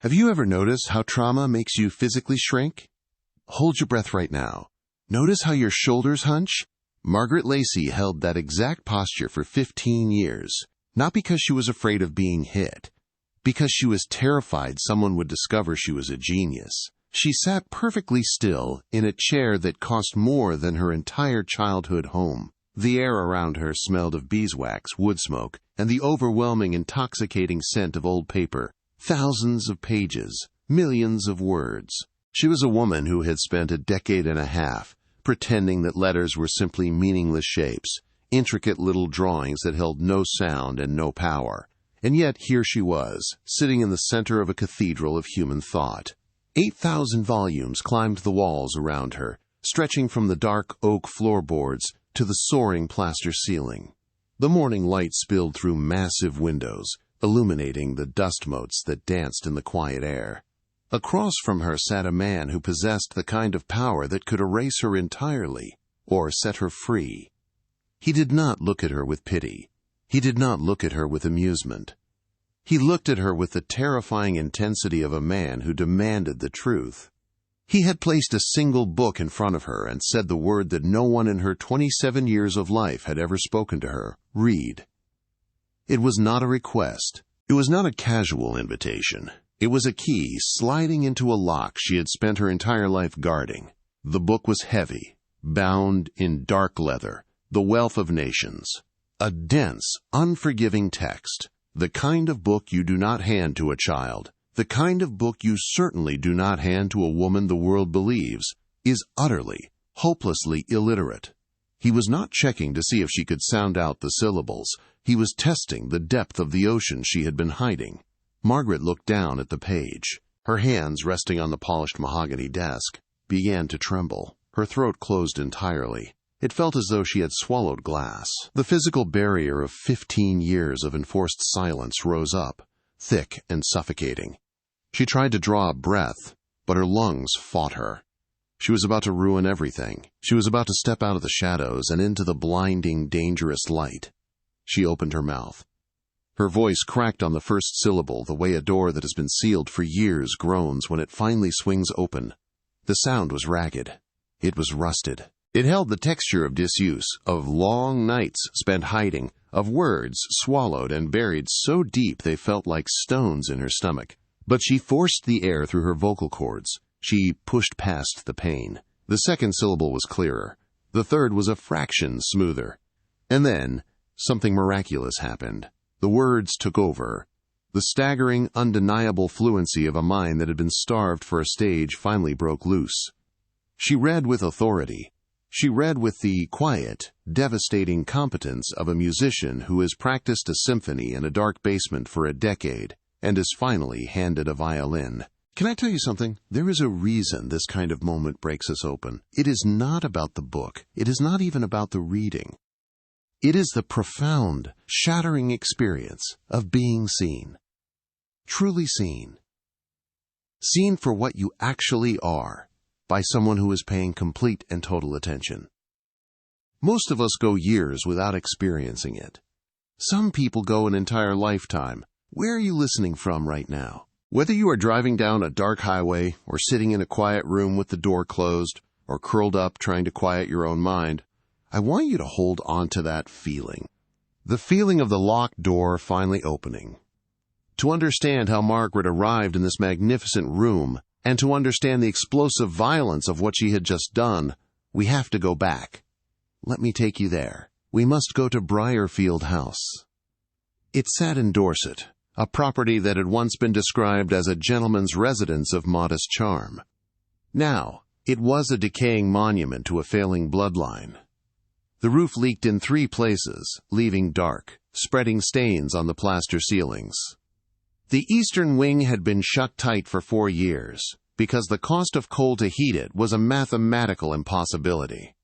Have you ever noticed how trauma makes you physically shrink? Hold your breath right now. Notice how your shoulders hunch? Margaret Lacy held that exact posture for 15 years, not because she was afraid of being hit, because she was terrified someone would discover she was a genius. She sat perfectly still in a chair that cost more than her entire childhood home. The air around her smelled of beeswax, wood smoke, and the overwhelming, intoxicating scent of old paper. Thousands of pages, millions of words. She was a woman who had spent a decade and a half pretending that letters were simply meaningless shapes, intricate little drawings that held no sound and no power. And yet here she was, sitting in the center of a cathedral of human thought. 8,000 volumes climbed the walls around her, stretching from the dark oak floorboards to the soaring plaster ceiling. The morning light spilled through massive windows, illuminating the dust motes that danced in the quiet air. Across from her sat a man who possessed the kind of power that could erase her entirely or set her free. He did not look at her with pity. He did not look at her with amusement. He looked at her with the terrifying intensity of a man who demanded the truth. He had placed a single book in front of her and said the word that no one in her 27 years of life had ever spoken to her: read. It was not a request. It was not a casual invitation. It was a key sliding into a lock she had spent her entire life guarding. The book was heavy, bound in dark leather, the wealth of nations. A dense, unforgiving text. The kind of book you do not hand to a child, the kind of book you certainly do not hand to a woman the world believes is utterly, hopelessly illiterate. He was not checking to see if she could sound out the syllables. He was testing the depth of the ocean she had been hiding. Margaret looked down at the page. Her hands, resting on the polished mahogany desk, began to tremble. Her throat closed entirely. It felt as though she had swallowed glass. The physical barrier of 15 years of enforced silence rose up, thick and suffocating. She tried to draw a breath, but her lungs fought her. She was about to ruin everything. She was about to step out of the shadows and into the blinding, dangerous light. She opened her mouth. Her voice cracked on the first syllable, the way a door that has been sealed for years groans when it finally swings open. The sound was ragged. It was rusted. It held the texture of disuse, of long nights spent hiding, of words swallowed and buried so deep they felt like stones in her stomach. But she forced the air through her vocal cords. She pushed past the pain. The second syllable was clearer. The third was a fraction smoother. And then something miraculous happened. The words took over. The staggering, undeniable fluency of a mind that had been starved for a stage finally broke loose. She read with authority. She read with the quiet, devastating competence of a musician who has practiced a symphony in a dark basement for a decade and is finally handed a violin. Can I tell you something? There is a reason this kind of moment breaks us open. It is not about the book. It is not even about the reading. It is the profound, shattering experience of being seen. Truly seen. Seen for what you actually are, by someone who is paying complete and total attention. Most of us go years without experiencing it. Some people go an entire lifetime. Where are you listening from right now? Whether you are driving down a dark highway, or sitting in a quiet room with the door closed, or curled up trying to quiet your own mind, I want you to hold on to that feeling. The feeling of the locked door finally opening. To understand how Margaret arrived in this magnificent room, and to understand the explosive violence of what she had just done, we have to go back. Let me take you there. We must go to Briarfield House. It sat in Dorset, a property that had once been described as a gentleman's residence of modest charm. Now, it was a decaying monument to a failing bloodline. The roof leaked in 3 places, leaving dark, spreading stains on the plaster ceilings. The eastern wing had been shut tight for 4 years, because the cost of coal to heat it was a mathematical impossibility.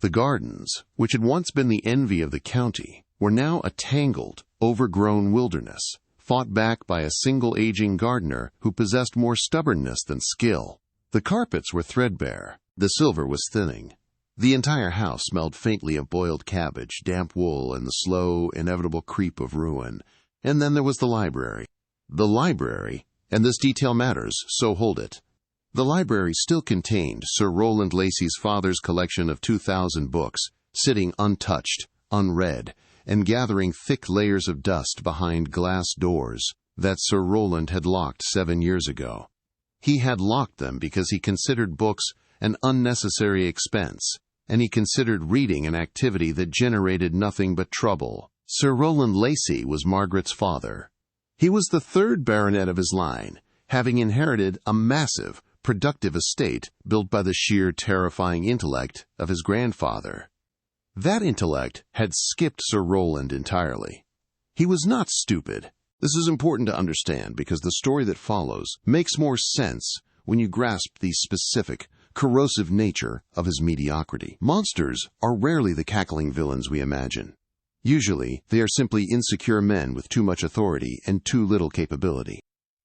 The gardens, which had once been the envy of the county, were now a tangled, overgrown wilderness, fought back by a single aging gardener who possessed more stubbornness than skill. The carpets were threadbare. The silver was thinning. The entire house smelled faintly of boiled cabbage, damp wool, and the slow, inevitable creep of ruin. And then there was the library. The library, And this detail matters, so hold it. The library still contained Sir Rowland Lacy's father's collection of 2,000 books, sitting untouched, unread, and gathering thick layers of dust behind glass doors that Sir Rowland had locked 7 years ago. He had locked them because he considered books an unnecessary expense, and he considered reading an activity that generated nothing but trouble. Sir Rowland Lacy was Margaret's father. He was the third baronet of his line, having inherited a massive, productive estate built by the sheer terrifying intellect of his grandfather. That intellect had skipped Sir Rowland entirely. He was not stupid. This is important to understand because the story that follows makes more sense when you grasp the specific, corrosive nature of his mediocrity. Monsters are rarely the cackling villains we imagine. Usually, they are simply insecure men with too much authority and too little capability.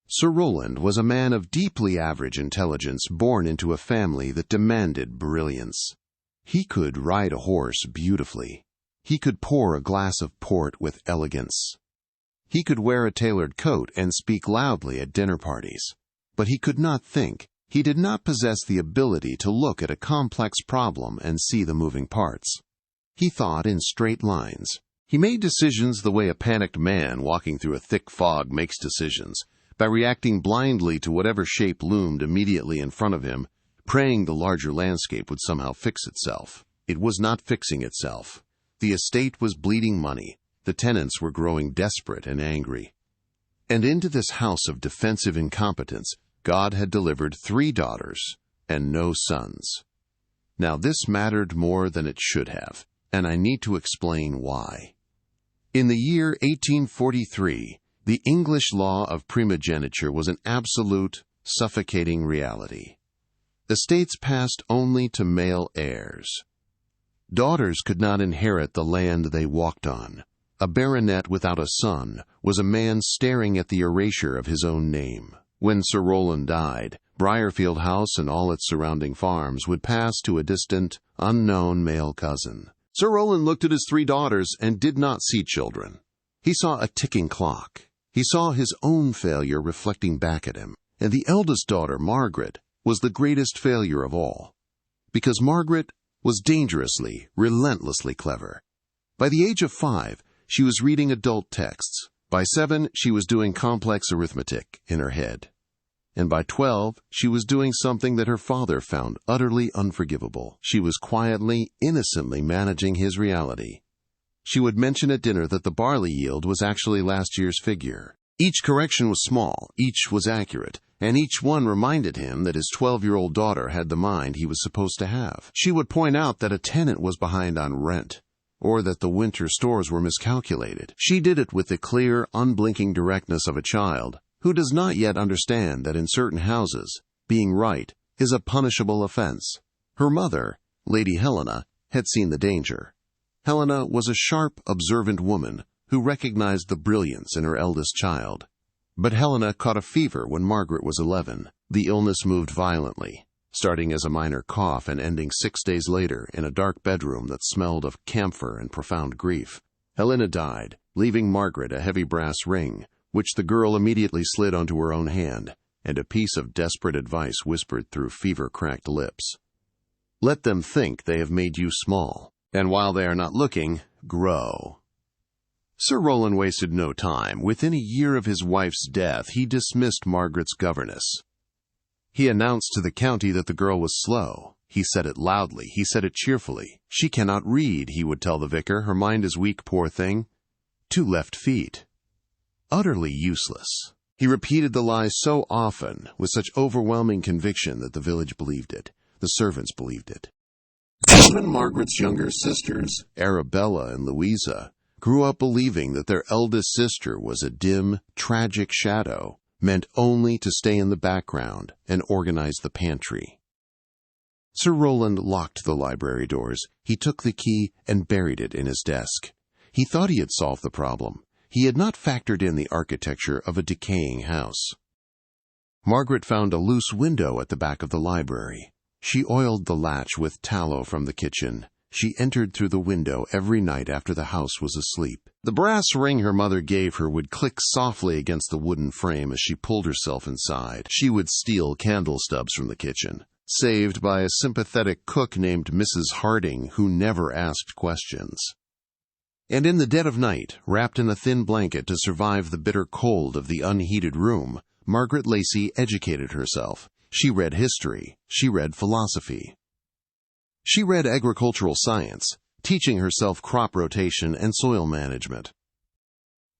Sir Rowland was a man of deeply average intelligence born into a family that demanded brilliance. He could ride a horse beautifully. He could pour a glass of port with elegance. He could wear a tailored coat and speak loudly at dinner parties. But he could not think. He did not possess the ability to look at a complex problem and see the moving parts. He thought in straight lines. He made decisions the way a panicked man walking through a thick fog makes decisions, by reacting blindly to whatever shape loomed immediately in front of him, praying the larger landscape would somehow fix itself. It was not fixing itself. The estate was bleeding money. The tenants were growing desperate and angry. And into this house of defensive incompetence, God had delivered 3 daughters and no sons. Now this mattered more than it should have, and I need to explain why. In the year 1843, the English law of primogeniture was an absolute, suffocating reality. Estates passed only to male heirs. Daughters could not inherit the land they walked on. A baronet without a son was a man staring at the erasure of his own name. When Sir Rowland died, Briarfield House and all its surrounding farms would pass to a distant, unknown male cousin. Sir Rowland looked at his 3 daughters and did not see children. He saw a ticking clock. He saw his own failure reflecting back at him. And the eldest daughter, Margaret, was the greatest failure of all. Because Margaret was dangerously, relentlessly clever. By the age of 5, she was reading adult texts. By 7, she was doing complex arithmetic in her head. And by 12, she was doing something that her father found utterly unforgivable. She was quietly, innocently managing his reality. She would mention at dinner that the barley yield was actually last year's figure. Each correction was small, each was accurate, and each one reminded him that his 12-year-old daughter had the mind he was supposed to have. She would point out that a tenant was behind on rent, or that the winter stores were miscalculated. She did it with the clear, unblinking directness of a child who does not yet understand that in certain houses, being right is a punishable offense. Her mother, Lady Helena, had seen the danger. Helena was a sharp, observant woman who recognized the brilliance in her eldest child. But Helena caught a fever when Margaret was 11. The illness moved violently, starting as a minor cough and ending 6 days later in a dark bedroom that smelled of camphor and profound grief. Helena died, leaving Margaret a heavy brass ring, which the girl immediately slid onto her own hand, and a piece of desperate advice whispered through fever-cracked lips. Let them think they have made you small, and while they are not looking, grow. Sir Rowland wasted no time. Within a year of his wife's death, he dismissed Margaret's governess. He announced to the county that the girl was slow. He said it loudly. He said it cheerfully. She cannot read, he would tell the vicar. Her mind is weak, poor thing. 2 left feet. Utterly useless. He repeated the lie so often, with such overwhelming conviction that the village believed it. The servants believed it. Even Margaret's younger sisters, Arabella and Louisa, grew up believing that their eldest sister was a dim, tragic shadow, meant only to stay in the background and organize the pantry. Sir Rowland locked the library doors. He took the key and buried it in his desk. He thought he had solved the problem. He had not factored in the architecture of a decaying house. Margaret found a loose window at the back of the library. She oiled the latch with tallow from the kitchen. She entered through the window every night after the house was asleep. The brass ring her mother gave her would click softly against the wooden frame as she pulled herself inside. She would steal candle stubs from the kitchen, saved by a sympathetic cook named Mrs. Harding who never asked questions. And in the dead of night, wrapped in a thin blanket to survive the bitter cold of the unheated room, Margaret Lacy educated herself. She read history. She read philosophy. She read agricultural science, teaching herself crop rotation and soil management.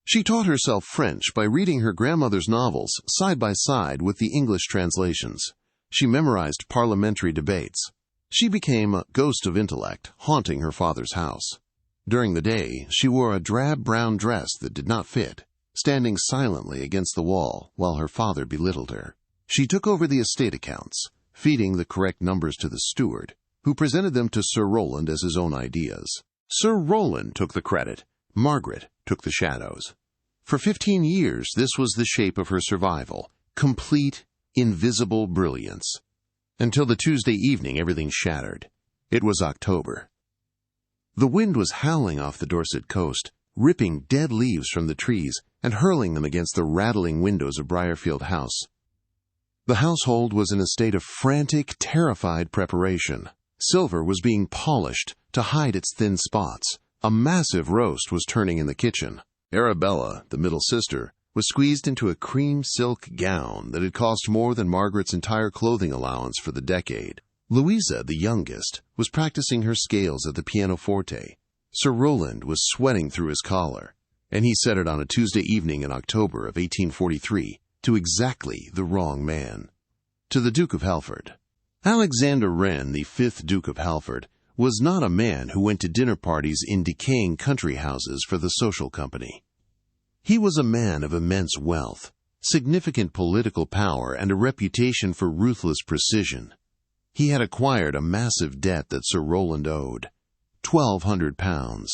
She taught herself French by reading her grandmother's novels side by side with the English translations. She memorized parliamentary debates. She became a ghost of intellect, haunting her father's house. During the day, she wore a drab brown dress that did not fit, standing silently against the wall while her father belittled her. She took over the estate accounts, feeding the correct numbers to the steward, who presented them to Sir Rowland as his own ideas. Sir Rowland took the credit. Margaret took the shadows. For 15 years, this was the shape of her survival, complete, invisible brilliance. Until the Tuesday evening, everything shattered. It was October. The wind was howling off the Dorset coast, ripping dead leaves from the trees and hurling them against the rattling windows of Briarfield House. The household was in a state of frantic, terrified preparation. Silver was being polished to hide its thin spots. A massive roast was turning in the kitchen. Arabella, the middle sister, was squeezed into a cream silk gown that had cost more than Margaret's entire clothing allowance for the decade. Louisa, the youngest, was practicing her scales at the pianoforte. Sir Rowland was sweating through his collar, and he said it on a Tuesday evening in October of 1843 to exactly the wrong man. To the Duke of Halford. Alexander Wren, the 5th Duke of Halford, was not a man who went to dinner parties in decaying country houses for the social company. He was a man of immense wealth, significant political power, and a reputation for ruthless precision. He had acquired a massive debt that Sir Rowland owed, £1,200,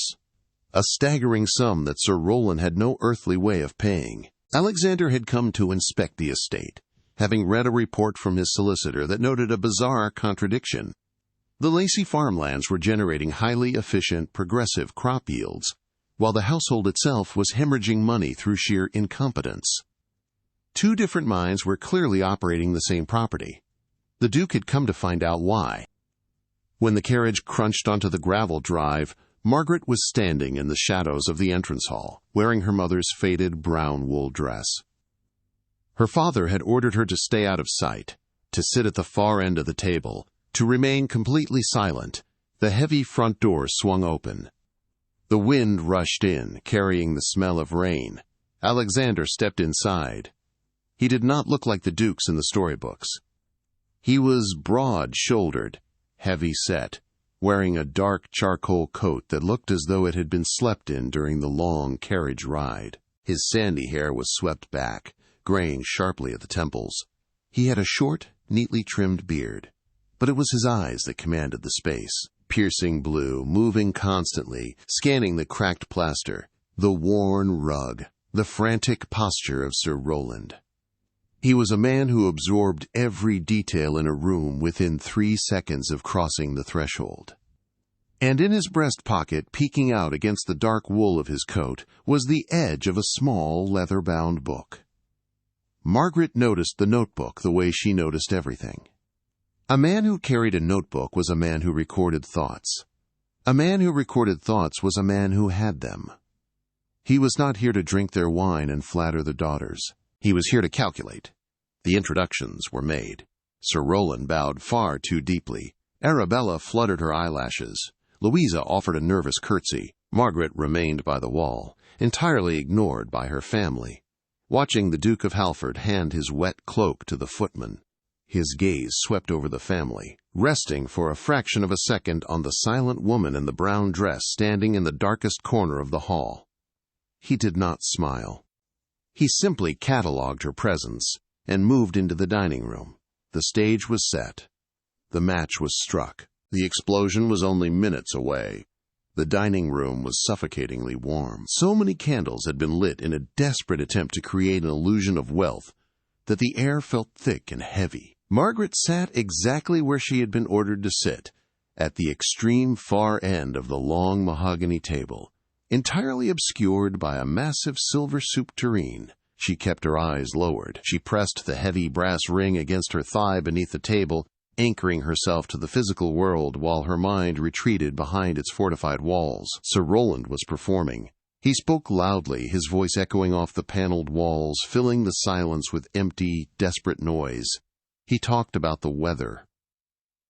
a staggering sum that Sir Rowland had no earthly way of paying. Alexander had come to inspect the estate, having read a report from his solicitor that noted a bizarre contradiction. The Lacy farmlands were generating highly efficient, progressive crop yields, while the household itself was hemorrhaging money through sheer incompetence. Two different minds were clearly operating the same property. The Duke had come to find out why. When the carriage crunched onto the gravel drive, Margaret was standing in the shadows of the entrance hall, wearing her mother's faded brown wool dress. Her father had ordered her to stay out of sight, to sit at the far end of the table, to remain completely silent. The heavy front door swung open. The wind rushed in, carrying the smell of rain. Alexander stepped inside. He did not look like the dukes in the storybooks. He was broad-shouldered, heavy-set, wearing a dark charcoal coat that looked as though it had been slept in during the long carriage ride. His sandy hair was swept back, graying sharply at the temples. He had a short, neatly trimmed beard, but it was his eyes that commanded the space, piercing blue, moving constantly, scanning the cracked plaster, the worn rug, the frantic posture of Sir Rowland. He was a man who absorbed every detail in a room within 3 seconds of crossing the threshold. And in his breast pocket, peeking out against the dark wool of his coat, was the edge of a small, leather-bound book. Margaret noticed the notebook the way she noticed everything. A man who carried a notebook was a man who recorded thoughts. A man who recorded thoughts was a man who had them. He was not here to drink their wine and flatter the daughters. He was here to calculate. The introductions were made. Sir Rowland bowed far too deeply. Arabella fluttered her eyelashes. Louisa offered a nervous curtsy. Margaret remained by the wall, entirely ignored by her family, watching the Duke of Halford hand his wet cloak to the footman. His gaze swept over the family, resting for a fraction of a second on the silent woman in the brown dress standing in the darkest corner of the hall. He did not smile. He simply catalogued her presence and moved into the dining room. The stage was set. The match was struck. The explosion was only minutes away. The dining room was suffocatingly warm. So many candles had been lit in a desperate attempt to create an illusion of wealth that the air felt thick and heavy. Margaret sat exactly where she had been ordered to sit, at the extreme far end of the long mahogany table, entirely obscured by a massive silver soup tureen. She kept her eyes lowered. She pressed the heavy brass ring against her thigh beneath the table, anchoring herself to the physical world while her mind retreated behind its fortified walls. Sir Roland was performing. He spoke loudly, his voice echoing off the paneled walls, filling the silence with empty, desperate noise. He talked about the weather.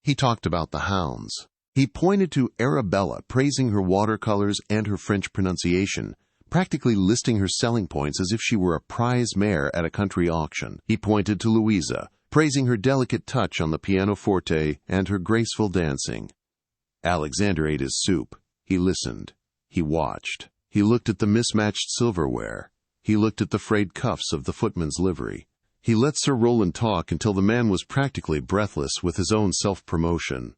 He talked about the hounds. He pointed to Arabella, praising her watercolors and her French pronunciation, practically listing her selling points as if she were a prize mare at a country auction. He pointed to Louisa, praising her delicate touch on the pianoforte and her graceful dancing. Alexander ate his soup. He listened. He watched. He looked at the mismatched silverware. He looked at the frayed cuffs of the footman's livery. He let Sir Roland talk until the man was practically breathless with his own self-promotion.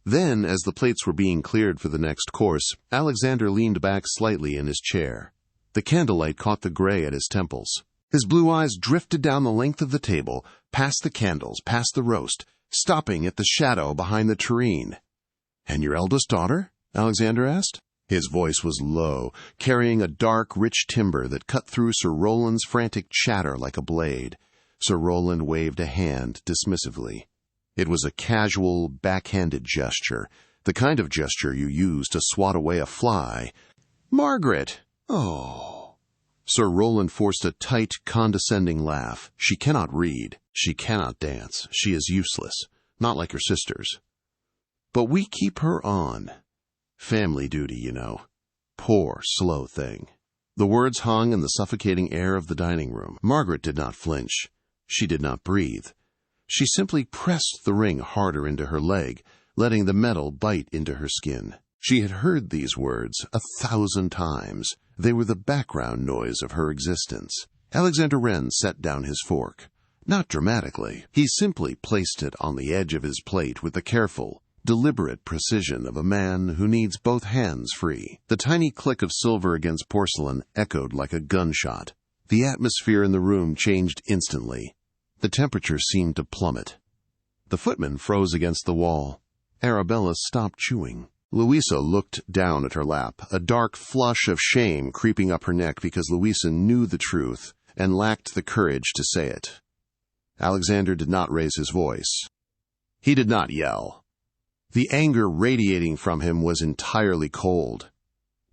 Then, as the plates were being cleared for the next course, Alexander leaned back slightly in his chair. The candlelight caught the gray at his temples. His blue eyes drifted down the length of the table, past the candles, past the roast, stopping at the shadow behind the tureen. "And your eldest daughter?" Alexander asked. His voice was low, carrying a dark, rich timbre that cut through Sir Roland's frantic chatter like a blade. Sir Roland waved a hand dismissively. It was a casual, backhanded gesture, the kind of gesture you use to swat away a fly. "Margaret! Oh." Sir Roland forced a tight, condescending laugh. "She cannot read. She cannot dance. She is useless, not like her sisters. But we keep her on. Family duty, you know. Poor, slow thing." The words hung in the suffocating air of the dining room. Margaret did not flinch. She did not breathe. She simply pressed the ring harder into her leg, letting the metal bite into her skin. She had heard these words 1,000 times. They were the background noise of her existence. Alexander Wren set down his fork. Not dramatically. He simply placed it on the edge of his plate with the careful, deliberate precision of a man who needs both hands free. The tiny click of silver against porcelain echoed like a gunshot. The atmosphere in the room changed instantly. The temperature seemed to plummet. The footman froze against the wall. Arabella stopped chewing. Louisa looked down at her lap, a dark flush of shame creeping up her neck because Louisa knew the truth and lacked the courage to say it. Alexander did not raise his voice. He did not yell. The anger radiating from him was entirely cold.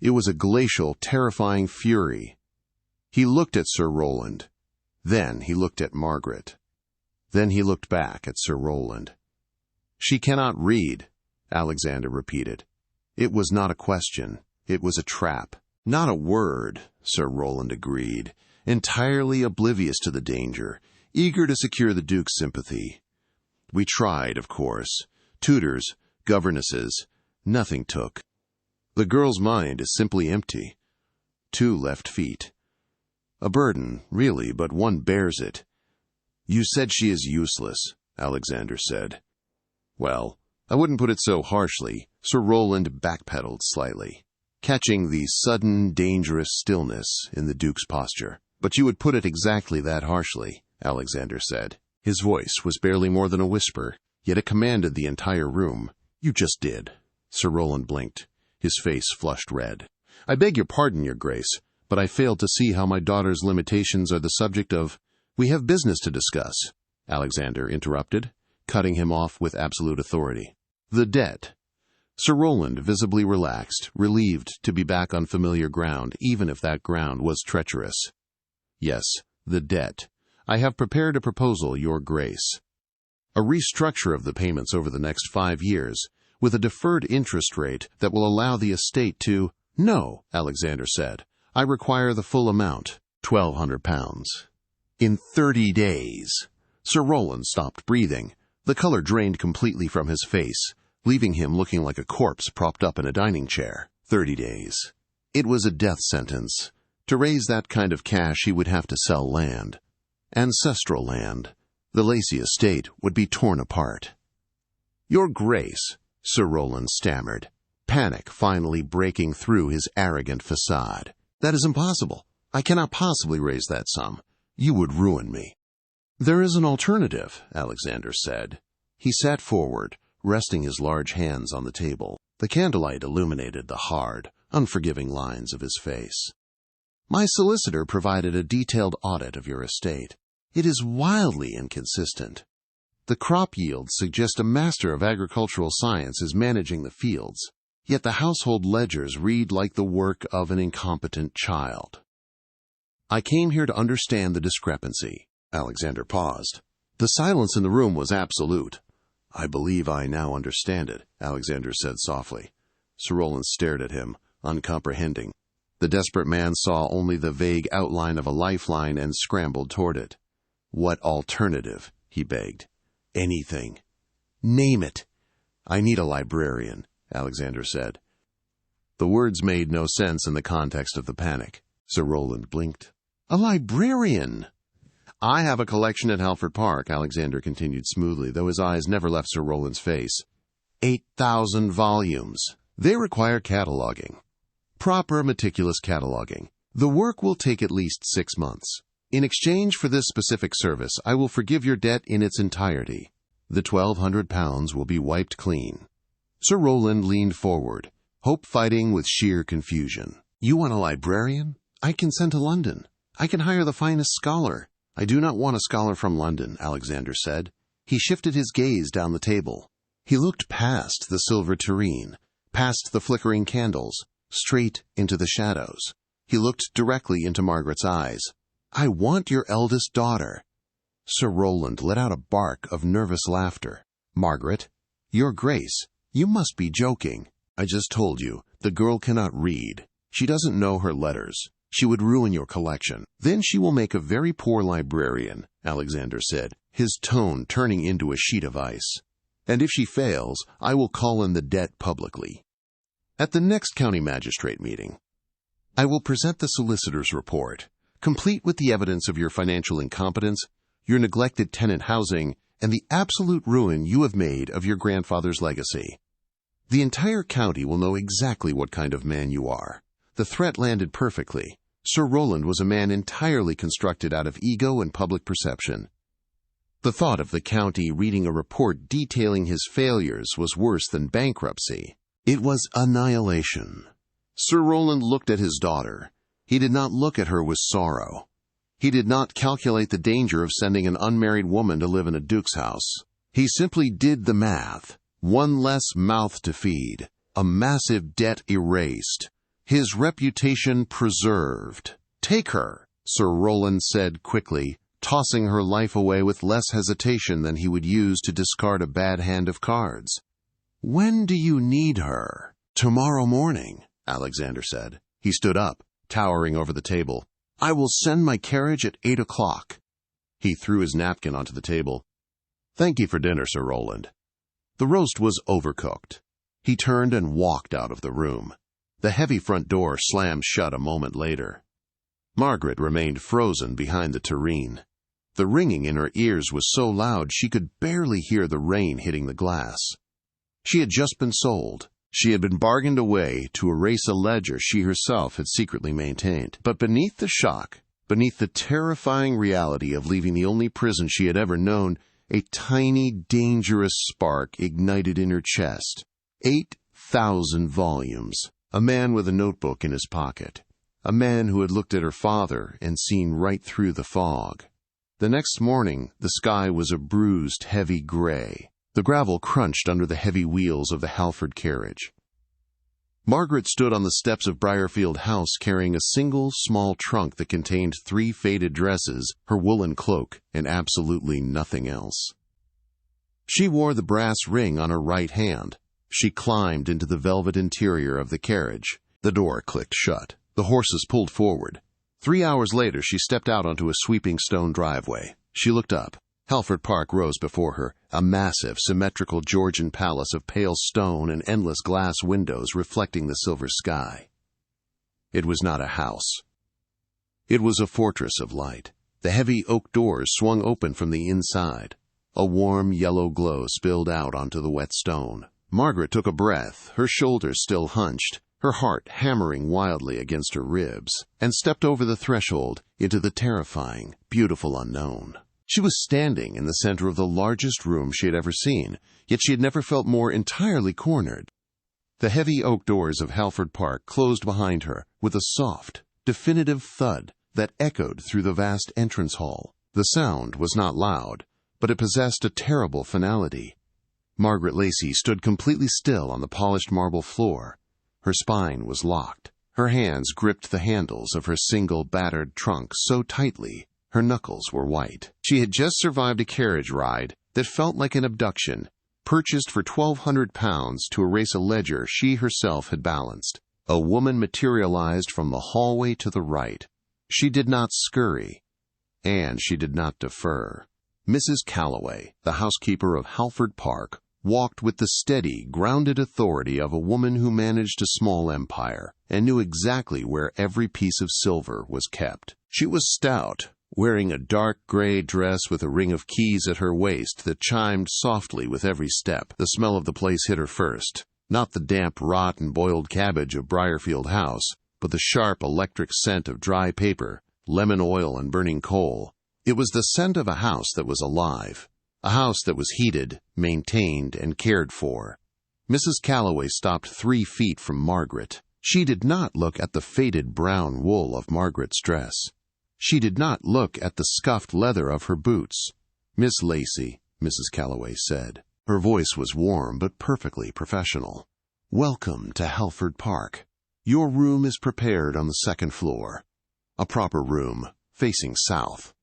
It was a glacial, terrifying fury. He looked at Sir Roland. Then he looked at Margaret. Then he looked back at Sir Roland. "She cannot read," Alexander repeated. It was not a question. It was a trap. "Not a word," Sir Roland agreed, entirely oblivious to the danger, eager to secure the Duke's sympathy. "We tried, of course. Tutors, governesses, nothing took. The girl's mind is simply empty. 2 left feet. A burden, really, but one bears it." "You said she is useless," Alexander said. "Well, I wouldn't put it so harshly." Sir Roland backpedaled slightly, catching the sudden, dangerous stillness in the Duke's posture. "But you would put it exactly that harshly," Alexander said. His voice was barely more than a whisper, yet it commanded the entire room. "You just did." Sir Roland blinked. His face flushed red. "I beg your pardon, Your Grace, but I failed to see how my daughter's limitations are the subject of—" "We have business to discuss," Alexander interrupted, cutting him off with absolute authority. "The debt." Sir Roland visibly relaxed, relieved to be back on familiar ground, even if that ground was treacherous. "Yes, the debt. I have prepared a proposal, Your Grace. A restructure of the payments over the next 5 years, with a deferred interest rate that will allow the estate to—" "No," Alexander said. "I require the full amount, £1,200. In 30 days. Sir Roland stopped breathing. The color drained completely from his face, leaving him looking like a corpse propped up in a dining chair. 30 days. It was a death sentence. To raise that kind of cash, he would have to sell land. Ancestral land. The Lacy estate would be torn apart. "Your Grace," Sir Roland stammered, panic finally breaking through his arrogant facade. "That is impossible. I cannot possibly raise that sum. You would ruin me." "There is an alternative," Alexander said. He sat forward, resting his large hands on the table. The candlelight illuminated the hard, unforgiving lines of his face. "My solicitor provided a detailed audit of your estate. It is wildly inconsistent. The crop yields suggest a master of agricultural science is managing the fields, yet the household ledgers read like the work of an incompetent child." "I came here to understand the discrepancy." Alexander paused. The silence in the room was absolute. "I believe I now understand it," Alexander said softly. Sir Rowland stared at him, uncomprehending. The desperate man saw only the vague outline of a lifeline and scrambled toward it. "What alternative?" he begged. "Anything. Name it." "I need a librarian," Alexander said. The words made no sense in the context of the panic. Sir Rowland blinked. "A librarian!" "I have a collection at Halford Park," Alexander continued smoothly, though his eyes never left Sir Rowland's face. 8,000 volumes. They require cataloging. Proper, meticulous cataloging. The work will take at least 6 months. In exchange for this specific service, I will forgive your debt in its entirety. The £1,200 will be wiped clean. Sir Rowland leaned forward, hope fighting with sheer confusion. "You want a librarian? I can send to London. I can hire the finest scholar." "I do not want a scholar from London," Alexander said. He shifted his gaze down the table. He looked past the silver tureen, past the flickering candles, straight into the shadows. He looked directly into Margaret's eyes. "I want your eldest daughter." Sir Rowland let out a bark of nervous laughter. "Margaret, your Grace, you must be joking." "I just told you, the girl cannot read. She doesn't know her letters. She would ruin your collection." "Then she will make a very poor librarian," Alexander said, his tone turning into a sheet of ice. "And if she fails, I will call in the debt publicly. At the next county magistrate meeting, I will present the solicitor's report, complete with the evidence of your financial incompetence, your neglected tenant housing, and the absolute ruin you have made of your grandfather's legacy. The entire county will know exactly what kind of man you are." The threat landed perfectly. Sir Rowland was a man entirely constructed out of ego and public perception. The thought of the county reading a report detailing his failures was worse than bankruptcy. It was annihilation. Sir Rowland looked at his daughter. He did not look at her with sorrow. He did not calculate the danger of sending an unmarried woman to live in a duke's house. He simply did the math. One less mouth to feed. A massive debt erased. His reputation preserved. "Take her," Sir Rowland said quickly, tossing her life away with less hesitation than he would use to discard a bad hand of cards. "When do you need her?" "Tomorrow morning," Alexander said. He stood up, towering over the table. "I will send my carriage at 8 o'clock. He threw his napkin onto the table. "Thank you for dinner, Sir Rowland." The roast was overcooked. He turned and walked out of the room. The heavy front door slammed shut a moment later. Margaret remained frozen behind the tureen. The ringing in her ears was so loud she could barely hear the rain hitting the glass. She had just been sold. She had been bargained away to erase a ledger she herself had secretly maintained. But beneath the shock, beneath the terrifying reality of leaving the only prison she had ever known, a tiny, dangerous spark ignited in her chest. 8,000 volumes. A man with a notebook in his pocket. A man who had looked at her father and seen right through the fog. The next morning, the sky was a bruised, heavy gray. The gravel crunched under the heavy wheels of the Halford carriage. Margaret stood on the steps of Briarfield House carrying a single, small trunk that contained 3 faded dresses, her woolen cloak, and absolutely nothing else. She wore the brass ring on her right hand. She climbed into the velvet interior of the carriage. The door clicked shut. The horses pulled forward. 3 hours later, she stepped out onto a sweeping stone driveway. She looked up. Halford Park rose before her, a massive, symmetrical Georgian palace of pale stone and endless glass windows reflecting the silver sky. It was not a house. It was a fortress of light. The heavy oak doors swung open from the inside. A warm yellow glow spilled out onto the wet stone. Margaret took a breath, her shoulders still hunched, her heart hammering wildly against her ribs, and stepped over the threshold into the terrifying, beautiful unknown. She was standing in the center of the largest room she had ever seen, yet she had never felt more entirely cornered. The heavy oak doors of Halford Park closed behind her with a soft, definitive thud that echoed through the vast entrance hall. The sound was not loud, but it possessed a terrible finality. Margaret Lacy stood completely still on the polished marble floor. Her spine was locked. Her hands gripped the handles of her single battered trunk so tightly her knuckles were white. She had just survived a carriage ride that felt like an abduction, purchased for £1,200 to erase a ledger she herself had balanced. A woman materialized from the hallway to the right. She did not scurry, and she did not defer. Mrs. Calloway, the housekeeper of Halford Park, walked with the steady, grounded authority of a woman who managed a small empire and knew exactly where every piece of silver was kept. She was stout, wearing a dark gray dress with a ring of keys at her waist that chimed softly with every step. The smell of the place hit her first, not the damp rot and boiled cabbage of Briarfield House, but the sharp electric scent of dry paper, lemon oil, and burning coal. It was the scent of a house that was alive, a house that was heated, maintained, and cared for. Mrs. Calloway stopped 3 feet from Margaret. She did not look at the faded brown wool of Margaret's dress. She did not look at the scuffed leather of her boots. "Miss Lacy," Mrs. Calloway said. Her voice was warm but perfectly professional. "Welcome to Halford Park. Your room is prepared on the 2nd floor. A proper room, facing south.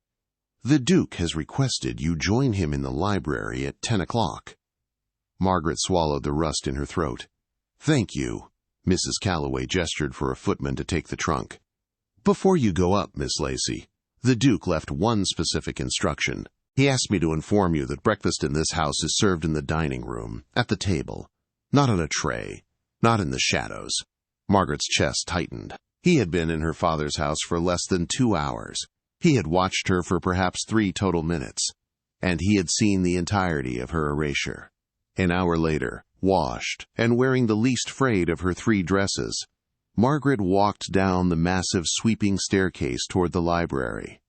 The Duke has requested you join him in the library at 10 o'clock. Margaret swallowed the rust in her throat. "Thank you." Mrs. Calloway gestured for a footman to take the trunk. "Before you go up, Miss Lacy, the Duke left one specific instruction. He asked me to inform you that breakfast in this house is served in the dining room, at the table, not on a tray, not in the shadows." Margaret's chest tightened. He had been in her father's house for less than 2 hours. He had watched her for perhaps 3 total minutes, and he had seen the entirety of her erasure. An hour later, washed and wearing the least frayed of her 3 dresses, Margaret walked down the massive sweeping staircase toward the library.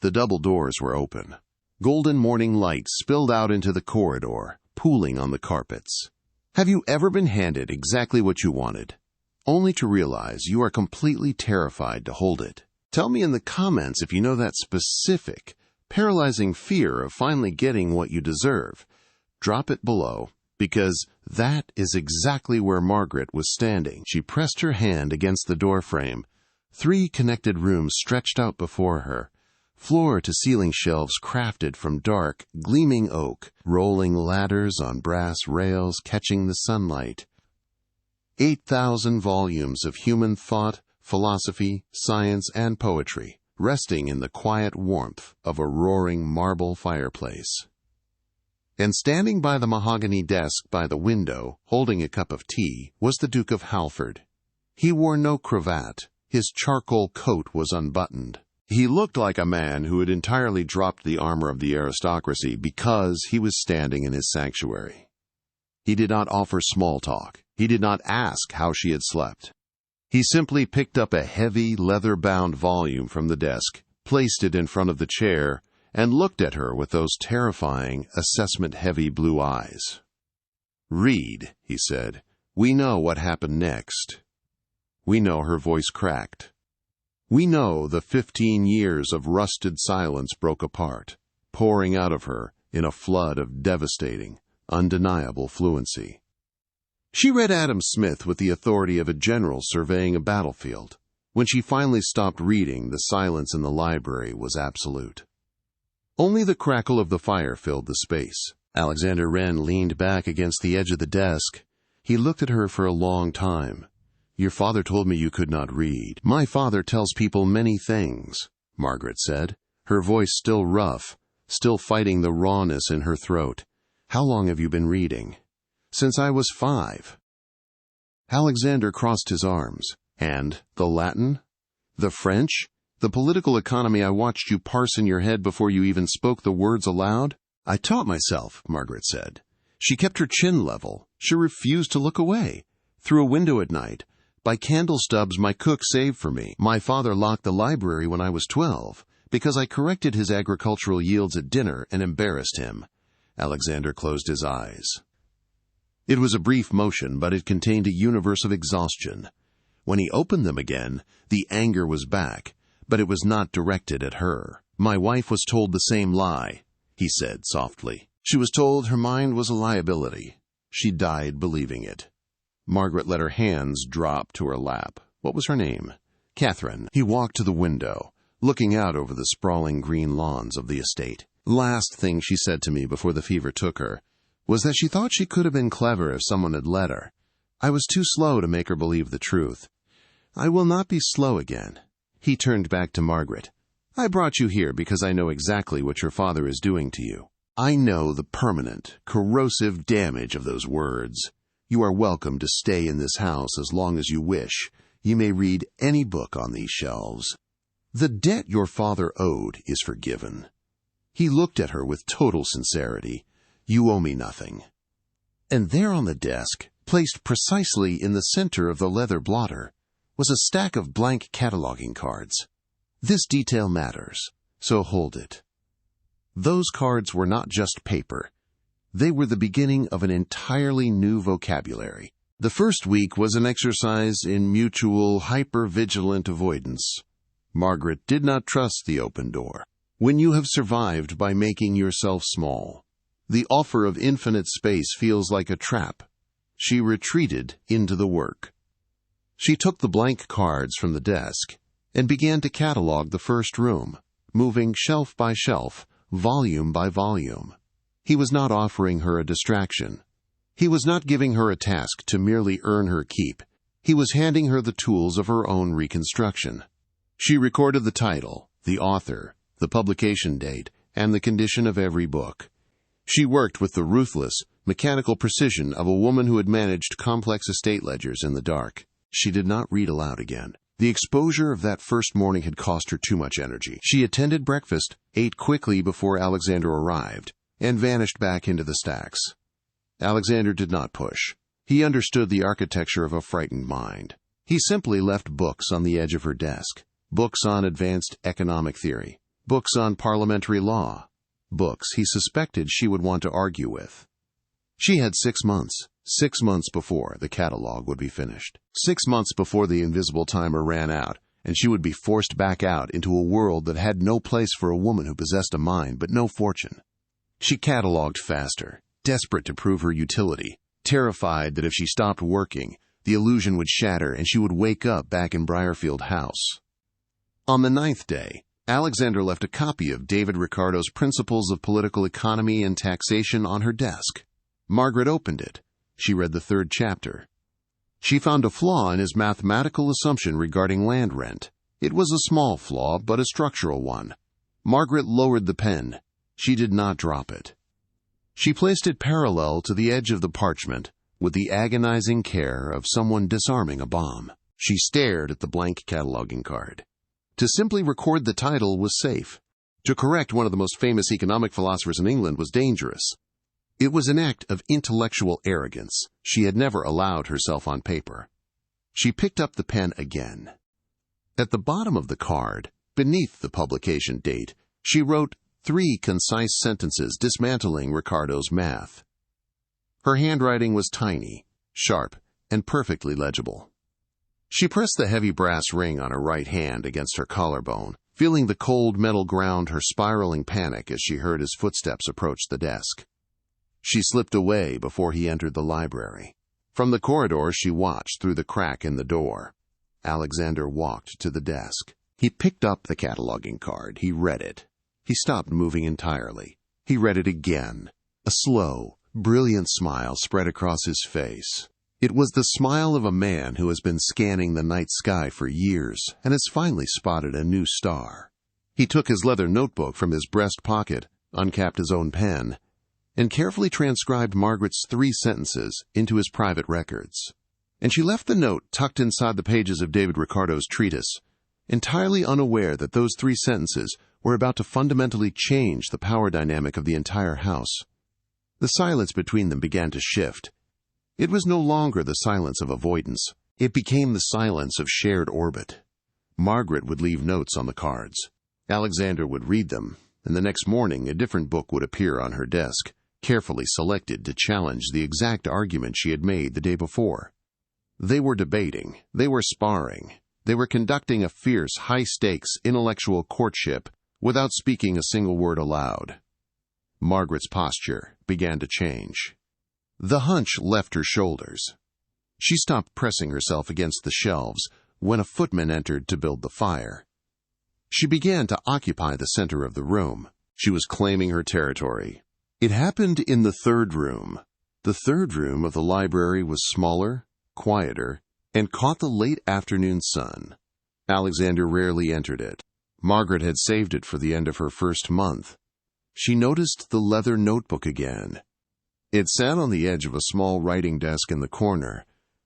The double doors were open. Golden morning light spilled out into the corridor, pooling on the carpets. Have you ever been handed exactly what you wanted, only to realize you are completely terrified to hold it? Tell me in the comments if you know that specific, paralyzing fear of finally getting what you deserve. Drop it below, because that is exactly where Margaret was standing. She pressed her hand against the doorframe. 3 connected rooms stretched out before her, floor-to-ceiling shelves crafted from dark, gleaming oak, rolling ladders on brass rails catching the sunlight. 8,000 volumes of human thought, philosophy, science, and poetry, resting in the quiet warmth of a roaring marble fireplace. And standing by the mahogany desk by the window, holding a cup of tea, was the Duke of Halford. He wore no cravat. His charcoal coat was unbuttoned. He looked like a man who had entirely dropped the armor of the aristocracy because he was standing in his sanctuary. He did not offer small talk. He did not ask how she had slept. He simply picked up a heavy, leather-bound volume from the desk, placed it in front of the chair, and looked at her with those terrifying, assessment-heavy blue eyes. "Read," he said. "We know what happened next. We know," her voice cracked. "We know the 15 years of rusted silence broke apart, pouring out of her in a flood of devastating, undeniable fluency." She read Adam Smith with the authority of a general surveying a battlefield. When she finally stopped reading, the silence in the library was absolute. Only the crackle of the fire filled the space. Alexander Wren leaned back against the edge of the desk. He looked at her for a long time. "Your father told me you could not read." "My father tells people many things," Margaret said, her voice still rough, still fighting the rawness in her throat. "How long have you been reading?" "Since I was 5. Alexander crossed his arms. "And the Latin? The French? The political economy I watched you parse in your head before you even spoke the words aloud?" "I taught myself," Margaret said. She kept her chin level. She refused to look away. "Through a window at night, by candle stubs my cook saved for me. My father locked the library when I was 12, Because I corrected his agricultural yields at dinner and embarrassed him. Alexander closed his eyes. It was a brief motion, but it contained a universe of exhaustion. When he opened them again, the anger was back, but it was not directed at her. "My wife was told the same lie," he said softly. "She was told her mind was a liability. She died believing it." Margaret let her hands drop to her lap. What was her name? Catherine. He walked to the window, looking out over the sprawling green lawns of the estate. "Last thing she said to me before the fever took her was that she thought she could have been clever if someone had let her. I was too slow to make her believe the truth. I will not be slow again." He turned back to Margaret. "I brought you here because I know exactly what your father is doing to you. I know the permanent, corrosive damage of those words. You are welcome to stay in this house as long as you wish. You may read any book on these shelves. The debt your father owed is forgiven." He looked at her with total sincerity. "You owe me nothing." And there on the desk, placed precisely in the center of the leather blotter, was a stack of blank cataloging cards. "This detail matters, so hold it." Those cards were not just paper. They were the beginning of an entirely new vocabulary. The first week was an exercise in mutual hyper-vigilant avoidance. Margaret did not trust the open door. When you have survived by making yourself small, the offer of infinite space feels like a trap. She retreated into the work. She took the blank cards from the desk and began to catalog the first room, moving shelf by shelf, volume by volume. He was not offering her a distraction. He was not giving her a task to merely earn her keep. He was handing her the tools of her own reconstruction. She recorded the title, the author, the publication date, and the condition of every book. She worked with the ruthless, mechanical precision of a woman who had managed complex estate ledgers in the dark. She did not read aloud again. The exposure of that first morning had cost her too much energy. She attended breakfast, ate quickly before Alexander arrived, and vanished back into the stacks. Alexander did not push. He understood the architecture of a frightened mind. He simply left books on the edge of her desk. Books on advanced economic theory. Books on parliamentary law. Books he suspected she would want to argue with. She had 6 months. 6 months before the catalog would be finished. 6 months before the invisible timer ran out, and she would be forced back out into a world that had no place for a woman who possessed a mind but no fortune. She cataloged faster, desperate to prove her utility, terrified that if she stopped working, the illusion would shatter and she would wake up back in Briarfield House. On the 9th day, Alexander left a copy of David Ricardo's Principles of Political Economy and Taxation on her desk. Margaret opened it. She read the 3rd chapter. She found a flaw in his mathematical assumption regarding land rent. It was a small flaw, but a structural one. Margaret lowered the pen. She did not drop it. She placed it parallel to the edge of the parchment with the agonizing care of someone disarming a bomb. She stared at the blank cataloging card. To simply record the title was safe. To correct one of the most famous economic philosophers in England was dangerous. It was an act of intellectual arrogance she had never allowed herself on paper. She picked up the pen again. At the bottom of the card, beneath the publication date, she wrote 3 concise sentences dismantling Ricardo's math. Her handwriting was tiny, sharp, and perfectly legible. She pressed the heavy brass ring on her right hand against her collarbone, feeling the cold metal ground her spiraling panic as she heard his footsteps approach the desk. She slipped away before he entered the library. From the corridor, she watched through the crack in the door. Alexander walked to the desk. He picked up the cataloging card. He read it. He stopped moving entirely. He read it again. A slow, brilliant smile spread across his face. It was the smile of a man who has been scanning the night sky for years and has finally spotted a new star. He took his leather notebook from his breast pocket, uncapped his own pen, and carefully transcribed Margaret's 3 sentences into his private records. And she left the note tucked inside the pages of David Ricardo's treatise, entirely unaware that those 3 sentences were about to fundamentally change the power dynamic of the entire house. The silence between them began to shift. It was no longer the silence of avoidance. It became the silence of shared orbit. Margaret would leave notes on the cards. Alexander would read them, and the next morning a different book would appear on her desk, carefully selected to challenge the exact argument she had made the day before. They were debating, they were sparring, they were conducting a fierce, high-stakes intellectual courtship without speaking a single word aloud. Margaret's posture began to change. The hunch left her shoulders. She stopped pressing herself against the shelves when a footman entered to build the fire. She began to occupy the center of the room. She was claiming her territory. It happened in the third room. The third room of the library was smaller, quieter, and caught the late afternoon sun. Alexander rarely entered it. Margaret had saved it for the end of her first month. She noticed the leather notebook again. It sat on the edge of a small writing desk in the corner,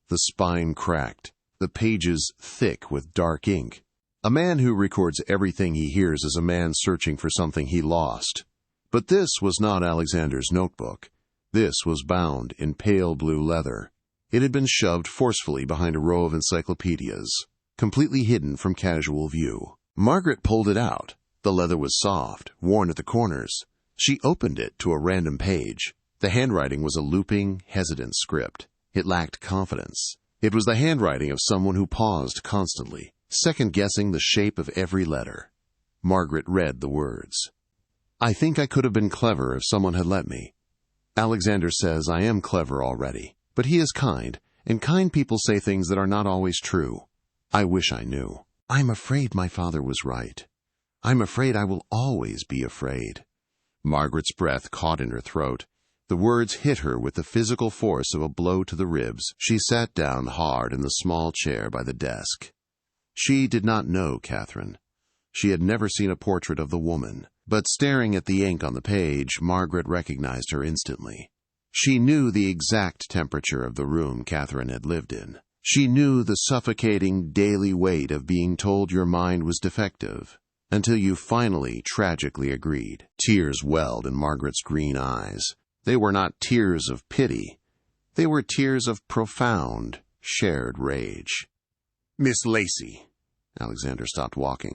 the spine cracked, the pages thick with dark ink. A man who records everything he hears is a man searching for something he lost. But this was not Alexander's notebook. This was bound in pale blue leather. It had been shoved forcefully behind a row of encyclopedias, completely hidden from casual view. Margaret pulled it out. The leather was soft, worn at the corners. She opened it to a random page. The handwriting was a looping, hesitant script. It lacked confidence. It was the handwriting of someone who paused constantly, second-guessing the shape of every letter. Margaret read the words. "I think I could have been clever if someone had let me. Alexander says I am clever already, but he is kind, and kind people say things that are not always true. I wish I knew. I'm afraid my father was right. I'm afraid I will always be afraid." Margaret's breath caught in her throat. The words hit her with the physical force of a blow to the ribs. She sat down hard in the small chair by the desk. She did not know Catherine. She had never seen a portrait of the woman, but staring at the ink on the page, Margaret recognized her instantly. She knew the exact temperature of the room Catherine had lived in. She knew the suffocating daily weight of being told your mind was defective, until you finally tragically agreed. Tears welled in Margaret's green eyes. They were not tears of pity. They were tears of profound, shared rage. "Miss Lacy." Alexander stopped walking.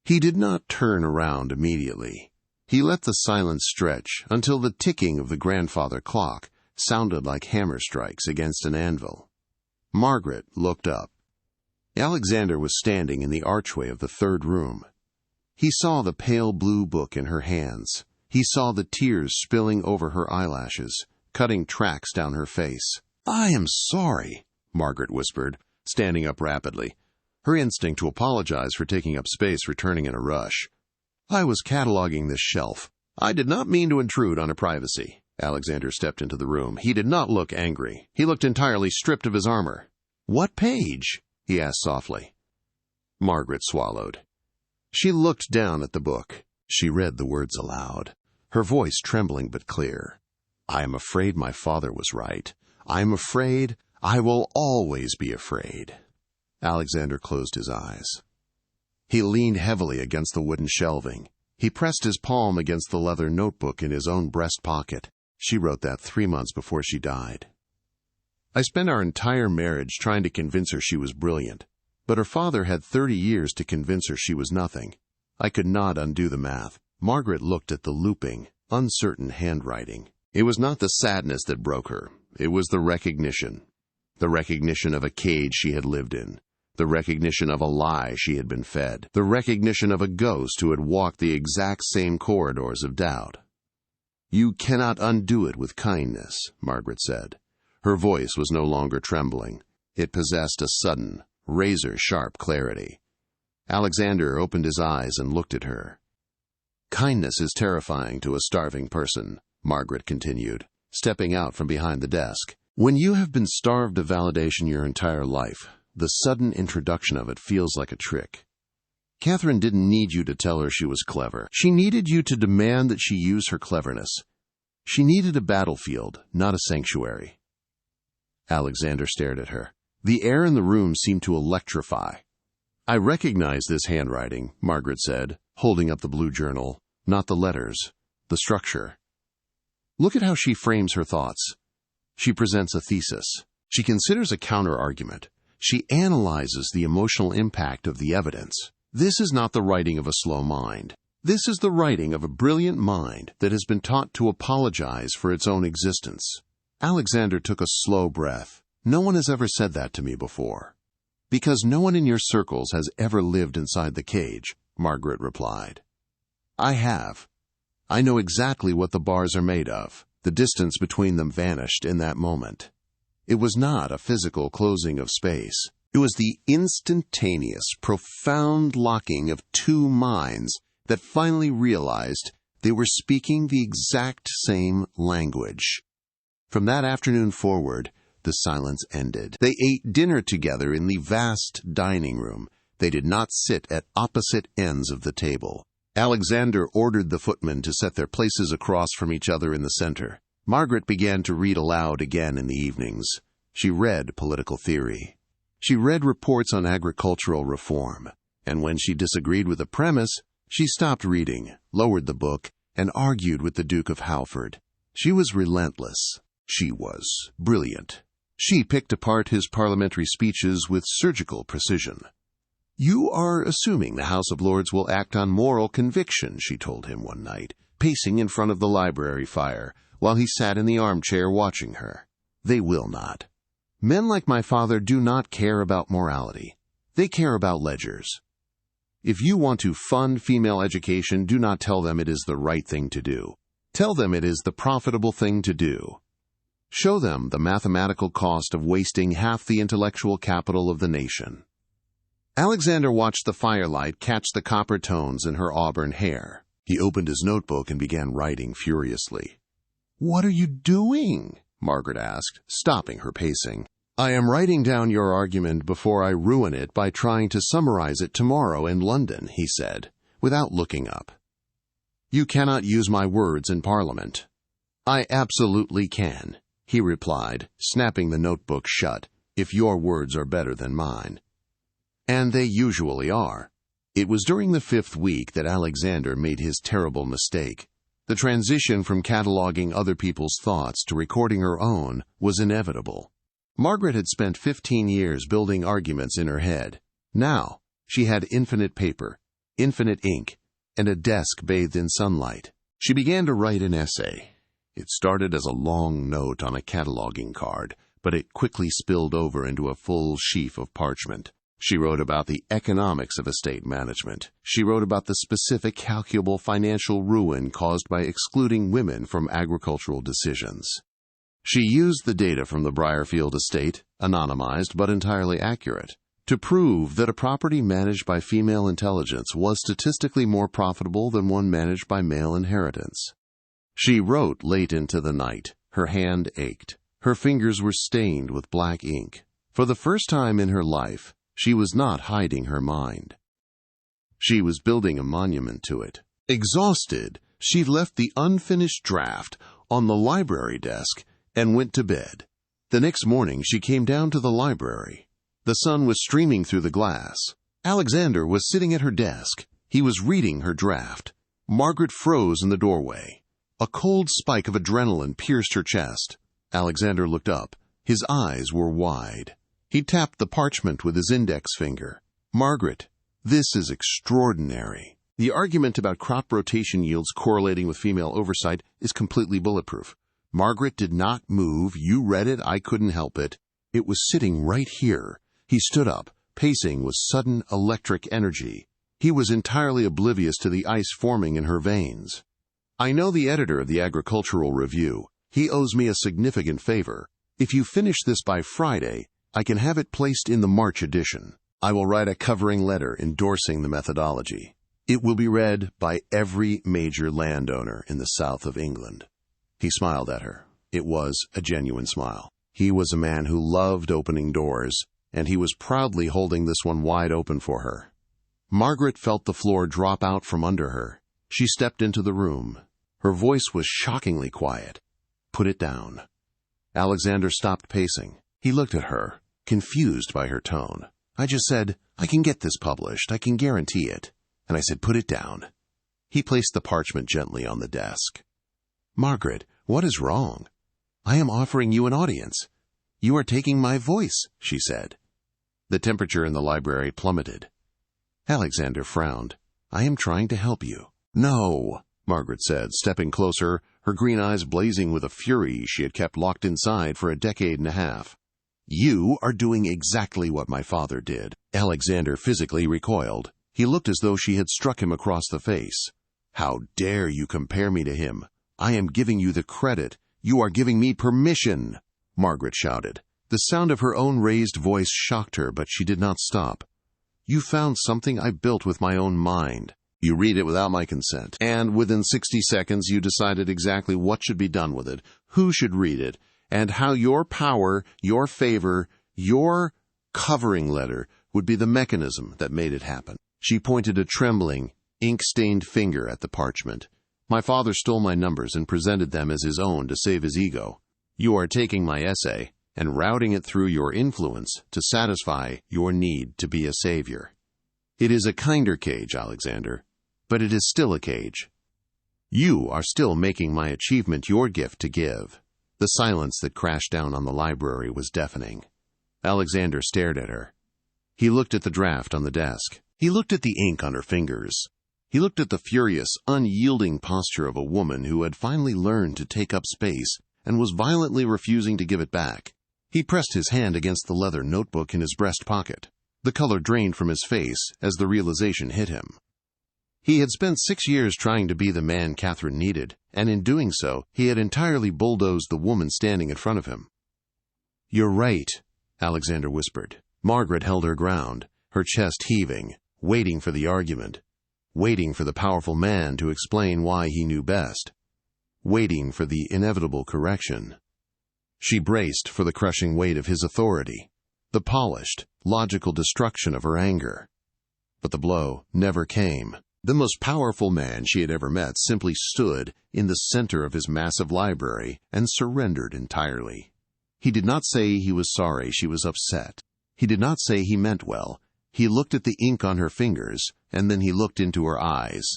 He did not turn around immediately. He let the silence stretch until the ticking of the grandfather clock sounded like hammer strikes against an anvil. Margaret looked up. Alexander was standing in the archway of the third room. He saw the pale blue book in her hands. He saw the tears spilling over her eyelashes, cutting tracks down her face. "I am sorry," Margaret whispered, standing up rapidly. Her instinct to apologize for taking up space returning in a rush. "I was cataloging this shelf. I did not mean to intrude on her privacy." Alexander stepped into the room. He did not look angry. He looked entirely stripped of his armor. "What page?" he asked softly. Margaret swallowed. She looked down at the book. She read the words aloud, her voice trembling but clear. "I am afraid my father was right. I am afraid. I will always be afraid." Alexander closed his eyes. He leaned heavily against the wooden shelving. He pressed his palm against the leather notebook in his own breast pocket. She wrote that 3 months before she died. "I spent our entire marriage trying to convince her she was brilliant, but her father had 30 years to convince her she was nothing. I could not undo the math." Margaret looked at the looping, uncertain handwriting. It was not the sadness that broke her. It was the recognition. The recognition of a cage she had lived in. The recognition of a lie she had been fed. The recognition of a ghost who had walked the exact same corridors of doubt. "You cannot undo it with kindness," Margaret said. Her voice was no longer trembling. It possessed a sudden, razor-sharp clarity. Alexander opened his eyes and looked at her. "Kindness is terrifying to a starving person," Margaret continued, stepping out from behind the desk. "When you have been starved of validation your entire life, the sudden introduction of it feels like a trick. Catherine didn't need you to tell her she was clever. She needed you to demand that she use her cleverness. She needed a battlefield, not a sanctuary." Alexander stared at her. The air in the room seemed to electrify. "I recognize this handwriting," Margaret said, holding up the blue journal, not the letters, the structure. "Look at how she frames her thoughts. She presents a thesis. She considers a counter-argument. She analyzes the emotional impact of the evidence. This is not the writing of a slow mind. This is the writing of a brilliant mind that has been taught to apologize for its own existence. Alexander took a slow breath. No one has ever said that to me before. Because no one in your circles has ever lived inside the cage, Margaret replied. I have. I know exactly what the bars are made of. The distance between them vanished in that moment. It was not a physical closing of space. It was the instantaneous, profound locking of two minds that finally realized they were speaking the exact same language. From that afternoon forward, the silence ended. They ate dinner together in the vast dining room. They did not sit at opposite ends of the table. Alexander ordered the footmen to set their places across from each other in the center. Margaret began to read aloud again in the evenings. She read political theory. She read reports on agricultural reform. And when she disagreed with a premise, she stopped reading, lowered the book, and argued with the Duke of Halford. She was relentless. She was brilliant. She picked apart his parliamentary speeches with surgical precision. You are assuming the House of Lords will act on moral conviction, she told him one night, pacing in front of the library fire, while he sat in the armchair watching her. They will not. Men like my father do not care about morality. They care about ledgers. If you want to fund female education, do not tell them it is the right thing to do. Tell them it is the profitable thing to do. Show them the mathematical cost of wasting half the intellectual capital of the nation. Alexander watched the firelight catch the copper tones in her auburn hair. He opened his notebook and began writing furiously. What are you doing? Margaret asked, stopping her pacing. I am writing down your argument before I ruin it by trying to summarize it tomorrow in London, he said, without looking up. You cannot use my words in Parliament. I absolutely can, he replied, snapping the notebook shut, if your words are better than mine. And they usually are. It was during the 5th week that Alexander made his terrible mistake. The transition from cataloging other people's thoughts to recording her own was inevitable. Margaret had spent 15 years building arguments in her head. Now, she had infinite paper, infinite ink, and a desk bathed in sunlight. She began to write an essay. It started as a long note on a cataloging card, but it quickly spilled over into a full sheaf of parchment. She wrote about the economics of estate management. She wrote about the specific calculable financial ruin caused by excluding women from agricultural decisions. She used the data from the Briarfield estate, anonymized but entirely accurate, to prove that a property managed by female intelligence was statistically more profitable than one managed by male inheritance. She wrote late into the night. Her hand ached. Her fingers were stained with black ink. For the first time in her life, she was not hiding her mind. She was building a monument to it. Exhausted, she left the unfinished draft on the library desk and went to bed. The next morning she came down to the library. The sun was streaming through the glass. Alexander was sitting at her desk. He was reading her draft. Margaret froze in the doorway. A cold spike of adrenaline pierced her chest. Alexander looked up. His eyes were wide. He tapped the parchment with his index finger. Margaret, this is extraordinary. The argument about crop rotation yields correlating with female oversight is completely bulletproof. Margaret did not move. You read it. I couldn't help it. It was sitting right here. He stood up, pacing with sudden electric energy. He was entirely oblivious to the ice forming in her veins. I know the editor of the Agricultural Review. He owes me a significant favor. If you finish this by Friday, I can have it placed in the March edition. I will write a covering letter endorsing the methodology. It will be read by every major landowner in the south of England. He smiled at her. It was a genuine smile. He was a man who loved opening doors, and he was proudly holding this one wide open for her. Margaret felt the floor drop out from under her. She stepped into the room. Her voice was shockingly quiet. Put it down. Alexander stopped pacing. He looked at her, confused by her tone. I just said, I can get this published. I can guarantee it. And I said, put it down. He placed the parchment gently on the desk. Margaret, what is wrong? I am offering you an audience. You are taking my voice, she said. The temperature in the library plummeted. Alexander frowned. "I am trying to help you." "No," Margaret said, stepping closer, her green eyes blazing with a fury she had kept locked inside for a decade and a half. "You are doing exactly what my father did." Alexander physically recoiled. He looked as though she had struck him across the face. "How dare you compare me to him? I am giving you the credit. You are giving me permission," Margaret shouted. The sound of her own raised voice shocked her, but she did not stop. "You found something I built with my own mind. You read it without my consent, and within 60 seconds you decided exactly what should be done with it, who should read it, and how your power, your favor, your covering letter would be the mechanism that made it happen." She pointed a trembling, ink-stained finger at the parchment. "My father stole my numbers and presented them as his own to save his ego. You are taking my essay and routing it through your influence to satisfy your need to be a savior. It is a kinder cage, Alexander, but it is still a cage. You are still making my achievement your gift to give." The silence that crashed down on the library was deafening. Alexander stared at her. He looked at the draft on the desk. He looked at the ink on her fingers. He looked at the furious, unyielding posture of a woman who had finally learned to take up space and was violently refusing to give it back. He pressed his hand against the leather notebook in his breast pocket. The color drained from his face as the realization hit him. He had spent 6 years trying to be the man Catherine needed, and in doing so, he had entirely bulldozed the woman standing in front of him. "You're right," Alexander whispered. Margaret held her ground, her chest heaving, waiting for the argument, waiting for the powerful man to explain why he knew best, waiting for the inevitable correction. She braced for the crushing weight of his authority, the polished, logical destruction of her anger. But the blow never came. The most powerful man she had ever met simply stood in the center of his massive library and surrendered entirely. He did not say he was sorry she was upset. He did not say he meant well. He looked at the ink on her fingers, and then he looked into her eyes.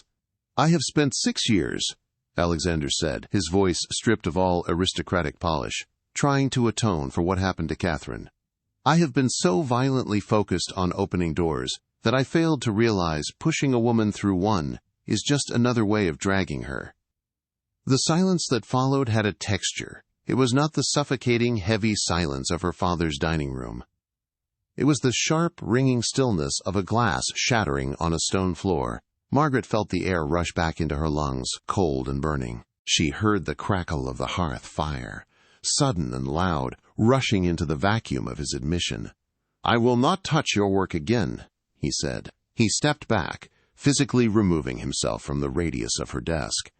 "I have spent 6 years," Alexander said, his voice stripped of all aristocratic polish, "trying to atone for what happened to Catherine. I have been so violently focused on opening doors that I failed to realize pushing a woman through one is just another way of dragging her." The silence that followed had a texture. It was not the suffocating, heavy silence of her father's dining room. It was the sharp, ringing stillness of a glass shattering on a stone floor. Margaret felt the air rush back into her lungs, cold and burning. She heard the crackle of the hearth fire, sudden and loud, rushing into the vacuum of his admission. "I will not touch your work again," he said. He stepped back, physically removing himself from the radius of her desk.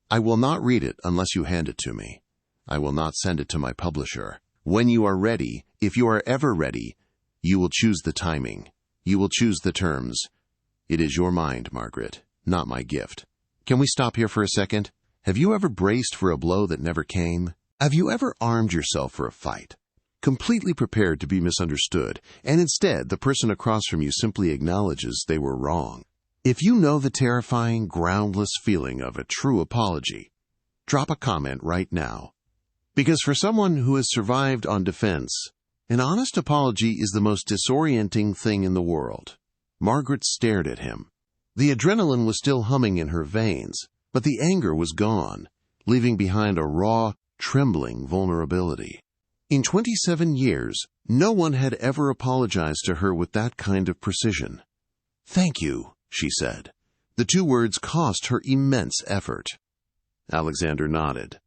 "I will not read it unless you hand it to me. I will not send it to my publisher. When you are ready, if you are ever ready, you will choose the timing. You will choose the terms. It is your mind, Margaret, not my gift. Can we stop here for a second? Have you ever braced for a blow that never came? Have you ever armed yourself for a fight, completely prepared to be misunderstood, and instead the person across from you simply acknowledges they were wrong? If you know the terrifying, groundless feeling of a true apology, drop a comment right now. Because for someone who has survived on defense, an honest apology is the most disorienting thing in the world. Margaret stared at him. The adrenaline was still humming in her veins, but the anger was gone, leaving behind a raw, trembling vulnerability. In 27 years, no one had ever apologized to her with that kind of precision. "Thank you," she said. The 2 words cost her immense effort. Alexander nodded.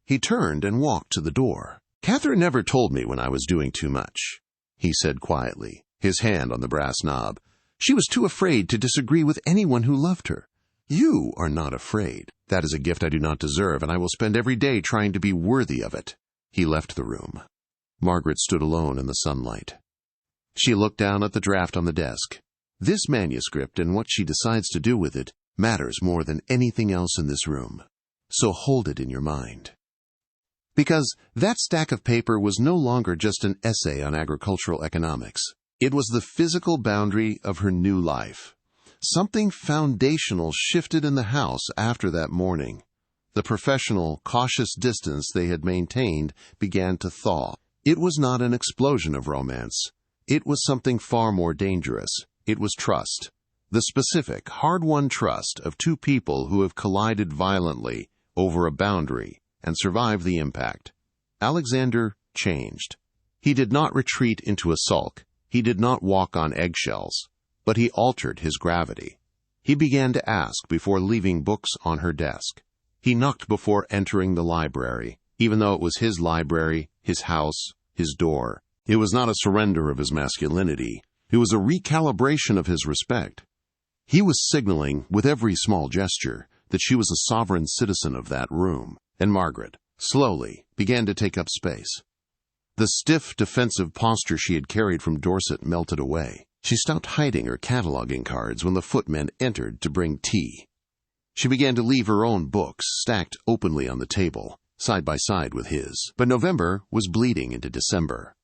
He turned and walked to the door. "Catherine never told me when I was doing too much," he said quietly, his hand on the brass knob. "She was too afraid to disagree with anyone who loved her. You are not afraid. That is a gift I do not deserve, and I will spend every day trying to be worthy of it." He left the room. Margaret stood alone in the sunlight. She looked down at the draft on the desk. This manuscript and what she decides to do with it matters more than anything else in this room. So hold it in your mind. Because that stack of paper was no longer just an essay on agricultural economics. It was the physical boundary of her new life. Something foundational shifted in the house after that morning. The professional, cautious distance they had maintained began to thaw. It was not an explosion of romance. It was something far more dangerous. It was trust. The specific, hard-won trust of two people who have collided violently over a boundary and survived the impact. Alexander changed. He did not retreat into a sulk. He did not walk on eggshells, but he altered his gravity. He began to ask before leaving books on her desk. He knocked before entering the library, even though it was his library, his house, his door. It was not a surrender of his masculinity. It was a recalibration of his respect. He was signaling, with every small gesture, that she was a sovereign citizen of that room, and Margaret, slowly, began to take up space. The stiff, defensive posture she had carried from Dorset melted away. She stopped hiding her cataloging cards when the footman entered to bring tea. She began to leave her own books stacked openly on the table, side by side with his. But November was bleeding into December.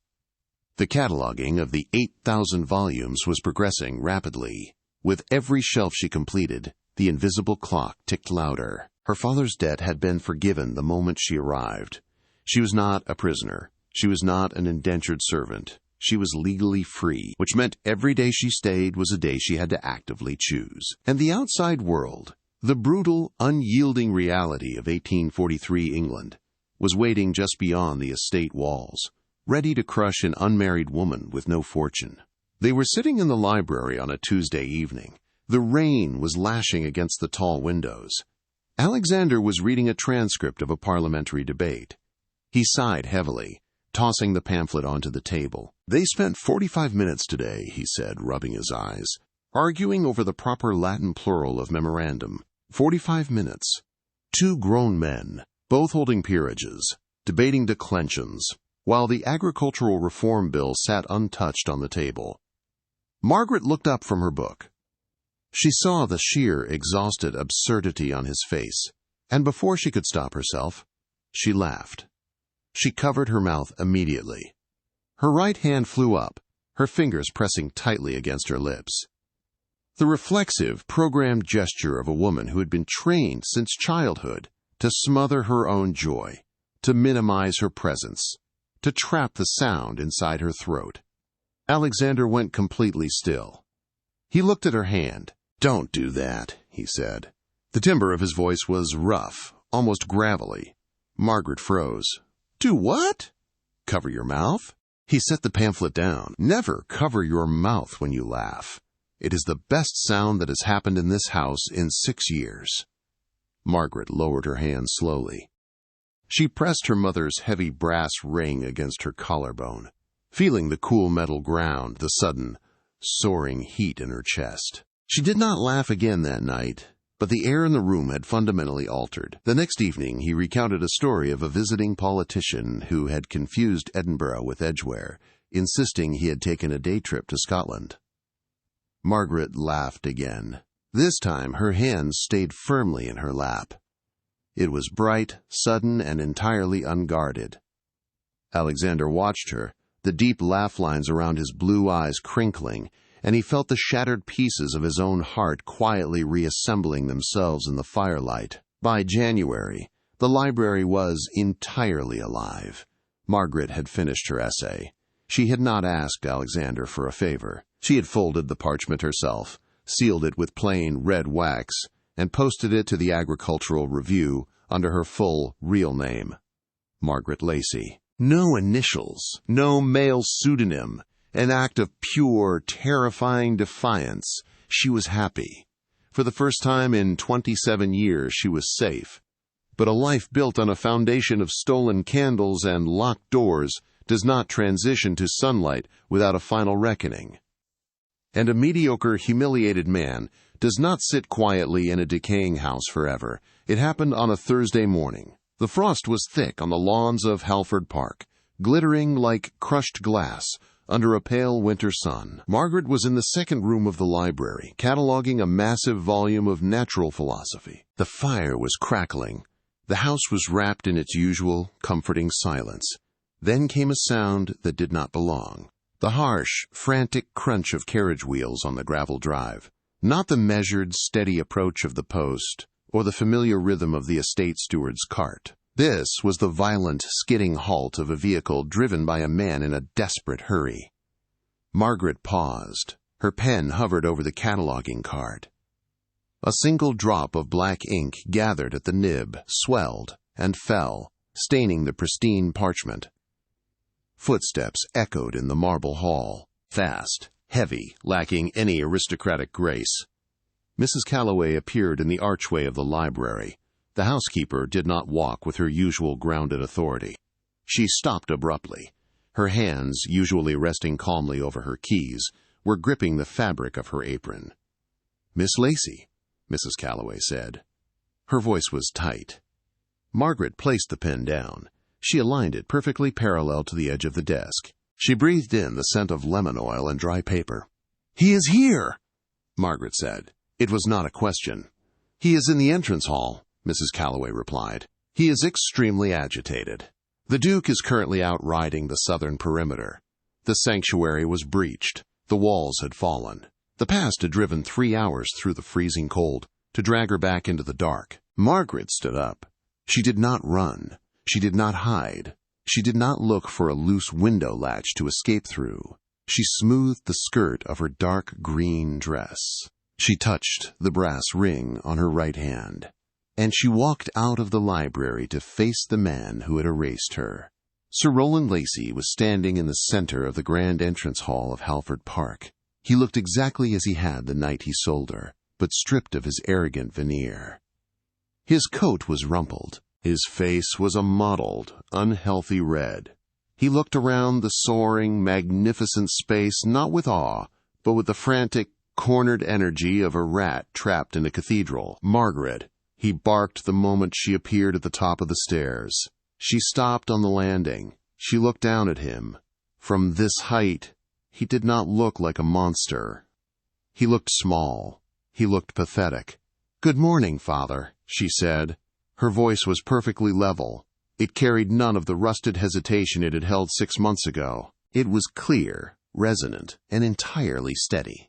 The cataloging of the 8,000 volumes was progressing rapidly. With every shelf she completed, the invisible clock ticked louder. Her father's debt had been forgiven the moment she arrived. She was not a prisoner. She was not an indentured servant. She was legally free, which meant every day she stayed was a day she had to actively choose. And the outside world, the brutal, unyielding reality of 1843 England, was waiting just beyond the estate walls, ready to crush an unmarried woman with no fortune. They were sitting in the library on a Tuesday evening. The rain was lashing against the tall windows. Alexander was reading a transcript of a parliamentary debate. He sighed heavily, tossing the pamphlet onto the table. "They spent 45 minutes today," he said, rubbing his eyes, "arguing over the proper Latin plural of memorandum. 45 minutes. Two grown men, both holding peerages, debating declensions, while the agricultural reform bill sat untouched on the table." Margaret looked up from her book. She saw the sheer, exhausted absurdity on his face, and before she could stop herself, she laughed. She covered her mouth immediately. Her right hand flew up, her fingers pressing tightly against her lips. The reflexive, programmed gesture of a woman who had been trained since childhood to smother her own joy, to minimize her presence, to trap the sound inside her throat. Alexander went completely still. He looked at her hand. "Don't do that," he said. The timbre of his voice was rough, almost gravelly. Margaret froze. "Do what?" "Cover your mouth." He set the pamphlet down. "Never cover your mouth when you laugh. It is the best sound that has happened in this house in 6 years." Margaret lowered her hand slowly. She pressed her mother's heavy brass ring against her collarbone, feeling the cool metal ground, the sudden, soaring heat in her chest. She did not laugh again that night, but the air in the room had fundamentally altered. The next evening, he recounted a story of a visiting politician who had confused Edinburgh with Edgware, insisting he had taken a day trip to Scotland. Margaret laughed again. This time, her hands stayed firmly in her lap. It was bright, sudden, and entirely unguarded. Alexander watched her, the deep laugh lines around his blue eyes crinkling, and he felt the shattered pieces of his own heart quietly reassembling themselves in the firelight. By January, the library was entirely alive. Margaret had finished her essay. She had not asked Alexander for a favor. She had folded the parchment herself, sealed it with plain red wax, and posted it to the Agricultural Review under her full, real name, Margaret Lacy. No initials, no male pseudonym, an act of pure, terrifying defiance. She was happy. For the first time in 27 years, she was safe. But a life built on a foundation of stolen candles and locked doors does not transition to sunlight without a final reckoning. And a mediocre, humiliated man does not sit quietly in a decaying house forever. It happened on a Thursday morning. The frost was thick on the lawns of Halford Park, glittering like crushed glass under a pale winter sun. Margaret was in the second room of the library, cataloging a massive volume of natural philosophy. The fire was crackling. The house was wrapped in its usual, comforting silence. Then came a sound that did not belong. The harsh, frantic crunch of carriage wheels on the gravel drive. Not the measured, steady approach of the post, or the familiar rhythm of the estate steward's cart. This was the violent, skidding halt of a vehicle driven by a man in a desperate hurry. Margaret paused. Her pen hovered over the cataloging card. A single drop of black ink gathered at the nib, swelled, and fell, staining the pristine parchment. Footsteps echoed in the marble hall, fast, heavy, lacking any aristocratic grace. Mrs. Calloway appeared in the archway of the library. The housekeeper did not walk with her usual grounded authority. She stopped abruptly. Her hands, usually resting calmly over her keys, were gripping the fabric of her apron. "Miss Lacy," Mrs. Calloway said. Her voice was tight. Margaret placed the pen down. She aligned it perfectly parallel to the edge of the desk. She breathed in the scent of lemon oil and dry paper. "He is here," Margaret said. It was not a question. "He is in the entrance hall," Mrs. Calloway replied. "He is extremely agitated. The Duke is currently out riding the southern perimeter. The sanctuary was breached. The walls had fallen. The past had driven 3 hours through the freezing cold to drag her back into the dark." Margaret stood up. She did not run. She did not hide. She did not look for a loose window latch to escape through. She smoothed the skirt of her dark green dress. She touched the brass ring on her right hand, and she walked out of the library to face the man who had erased her. Sir Rowland Lacy was standing in the center of the grand entrance hall of Halford Park. He looked exactly as he had the night he sold her, but stripped of his arrogant veneer. His coat was rumpled. His face was a mottled, unhealthy red. He looked around the soaring, magnificent space not with awe, but with the frantic, cornered energy of a rat trapped in a cathedral. "Margaret," he barked the moment she appeared at the top of the stairs. She stopped on the landing. She looked down at him. From this height, he did not look like a monster. He looked small. He looked pathetic. "Good morning, Father," she said. Her voice was perfectly level. It carried none of the rusted hesitation it had held 6 months ago. It was clear, resonant, and entirely steady.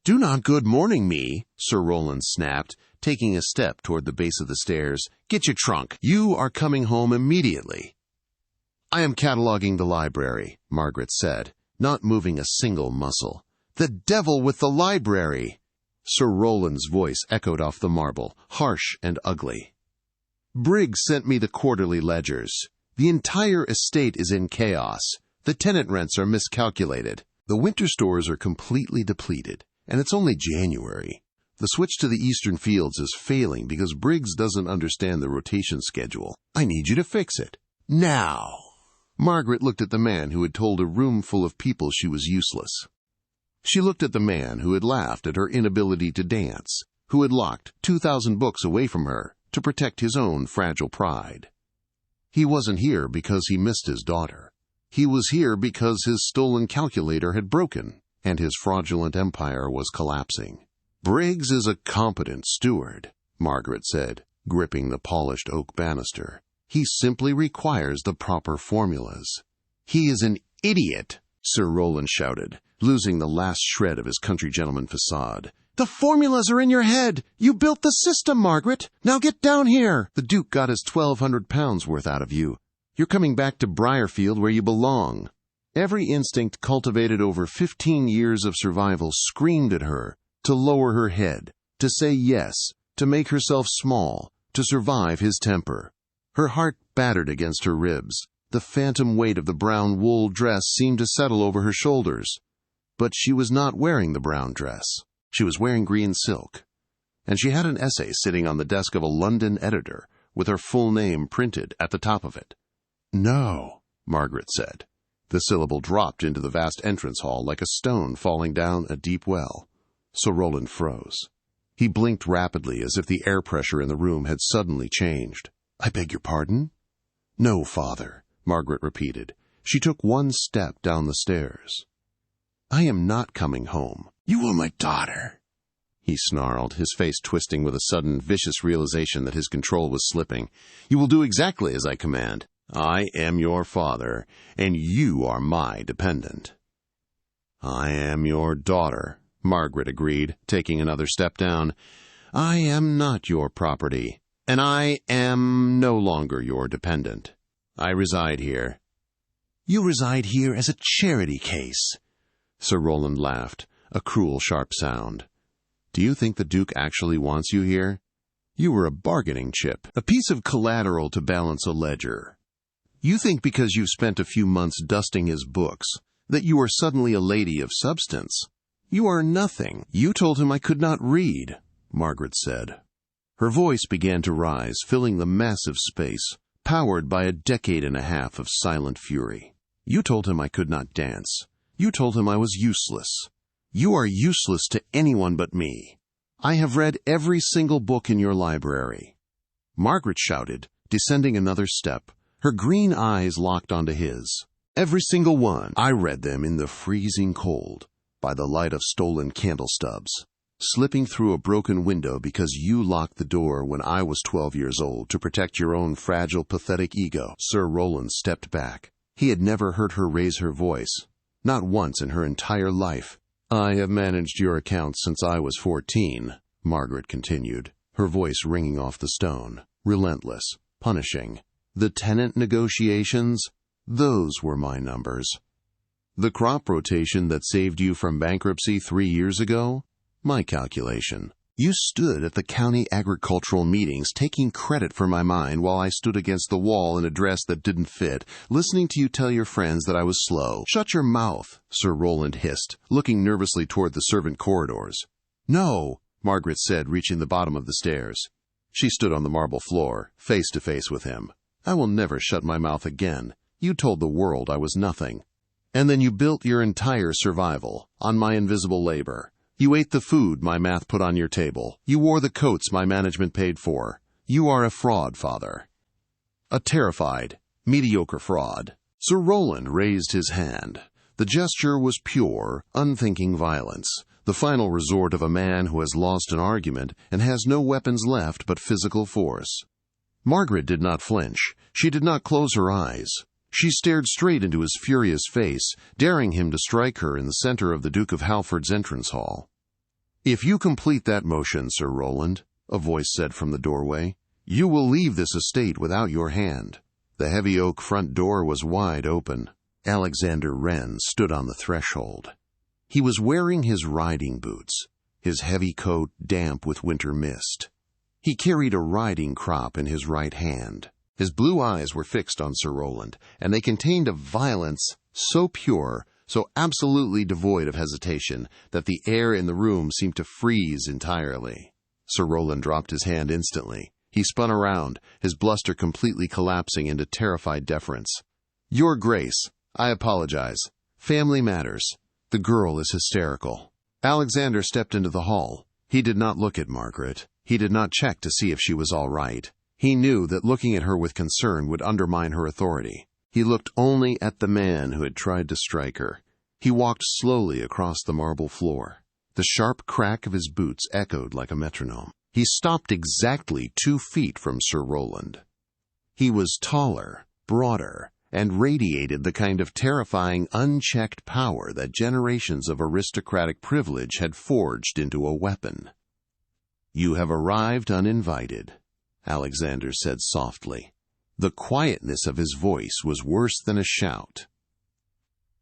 "Do not good morning me," Sir Rowland snapped, taking a step toward the base of the stairs. "Get your trunk. You are coming home immediately." "I am cataloging the library," Margaret said, not moving a single muscle. "The devil with the library!" Sir Rowland's voice echoed off the marble, harsh and ugly. "Briggs sent me the quarterly ledgers. The entire estate is in chaos. The tenant rents are miscalculated. The winter stores are completely depleted, and it's only January. The switch to the eastern fields is failing because Briggs doesn't understand the rotation schedule. I need you to fix it. Now!" Margaret looked at the man who had told a room full of people she was useless. She looked at the man who had laughed at her inability to dance, who had locked 2,000 books away from her to protect his own fragile pride. He wasn't here because he missed his daughter. He was here because his stolen calculator had broken, and his fraudulent empire was collapsing. "Briggs is a competent steward," Margaret said, gripping the polished oak banister. "He simply requires the proper formulas." "He is an idiot," Sir Rowland shouted, losing the last shred of his country gentleman facade. "The formulas are in your head. You built the system, Margaret. Now get down here. The Duke got his £1,200 worth out of you. You're coming back to Briarfield where you belong." Every instinct cultivated over 15 years of survival screamed at her to lower her head, to say yes, to make herself small, to survive his temper. Her heart battered against her ribs. The phantom weight of the brown wool dress seemed to settle over her shoulders. But she was not wearing the brown dress. She was wearing green silk. And she had an essay sitting on the desk of a London editor, with her full name printed at the top of it. "No," Margaret said. The syllable dropped into the vast entrance hall like a stone falling down a deep well. Sir Rowland froze. He blinked rapidly as if the air pressure in the room had suddenly changed. "I beg your pardon?" "No, Father," Margaret repeated. She took one step down the stairs. "I am not coming home." "You are my daughter," he snarled, his face twisting with a sudden, vicious realization that his control was slipping. "You will do exactly as I command. I am your father, and you are my dependent." "I am your daughter," Margaret agreed, taking another step down. "I am not your property, and I am no longer your dependent. I reside here." "You reside here as a charity case." Sir Rowland laughed. a cruel, sharp sound. "Do you think the Duke actually wants you here? You were a bargaining chip, a piece of collateral to balance a ledger. You think because you've spent a few months dusting his books that you are suddenly a lady of substance. You are nothing." "You told him I could not read," Margaret said. Her voice began to rise, filling the massive space, powered by a decade and a half of silent fury. "You told him I could not dance. You told him I was useless. You are useless to anyone but me. I have read every single book in your library." Margaret shouted, descending another step, her green eyes locked onto his. "Every single one. I read them in the freezing cold, by the light of stolen candle stubs, slipping through a broken window because you locked the door when I was 12 years old to protect your own fragile, pathetic ego." Sir Rowland stepped back. He had never heard her raise her voice, not once in her entire life. "I have managed your accounts since I was 14, Margaret continued, her voice ringing off the stone, relentless, punishing. "The tenant negotiations, those were my numbers. The crop rotation that saved you from bankruptcy 3 years ago, my calculation. You stood at the county agricultural meetings taking credit for my mind while I stood against the wall in a dress that didn't fit, listening to you tell your friends that I was slow." "Shut your mouth," Sir Rowland hissed, looking nervously toward the servant corridors. "No," Margaret said, reaching the bottom of the stairs. She stood on the marble floor, face to face with him. "I will never shut my mouth again. You told the world I was nothing. And then you built your entire survival on my invisible labor. You ate the food my math put on your table. You wore the coats my management paid for. You are a fraud, father. A terrified, mediocre fraud." Sir Rowland raised his hand. The gesture was pure, unthinking violence, the final resort of a man who has lost an argument and has no weapons left but physical force. Margaret did not flinch. She did not close her eyes. She stared straight into his furious face, daring him to strike her in the center of the Duke of Halford's entrance hall. "If you complete that motion, Sir Rowland," a voice said from the doorway, "you will leave this estate without your hand." The heavy oak front door was wide open. Alexander Wren stood on the threshold. He was wearing his riding boots, his heavy coat damp with winter mist. He carried a riding crop in his right hand. His blue eyes were fixed on Sir Rowland, and they contained a violence so pure, so absolutely devoid of hesitation, that the air in the room seemed to freeze entirely. Sir Rowland dropped his hand instantly. He spun around, his bluster completely collapsing into terrified deference. "Your Grace, I apologize. Family matters. The girl is hysterical." Alexander stepped into the hall. He did not look at Margaret. He did not check to see if she was all right. He knew that looking at her with concern would undermine her authority. He looked only at the man who had tried to strike her. He walked slowly across the marble floor. The sharp crack of his boots echoed like a metronome. He stopped exactly 2 feet from Sir Rowland. He was taller, broader, and radiated the kind of terrifying, unchecked power that generations of aristocratic privilege had forged into a weapon. "You have arrived uninvited," Alexander said softly. The quietness of his voice was worse than a shout.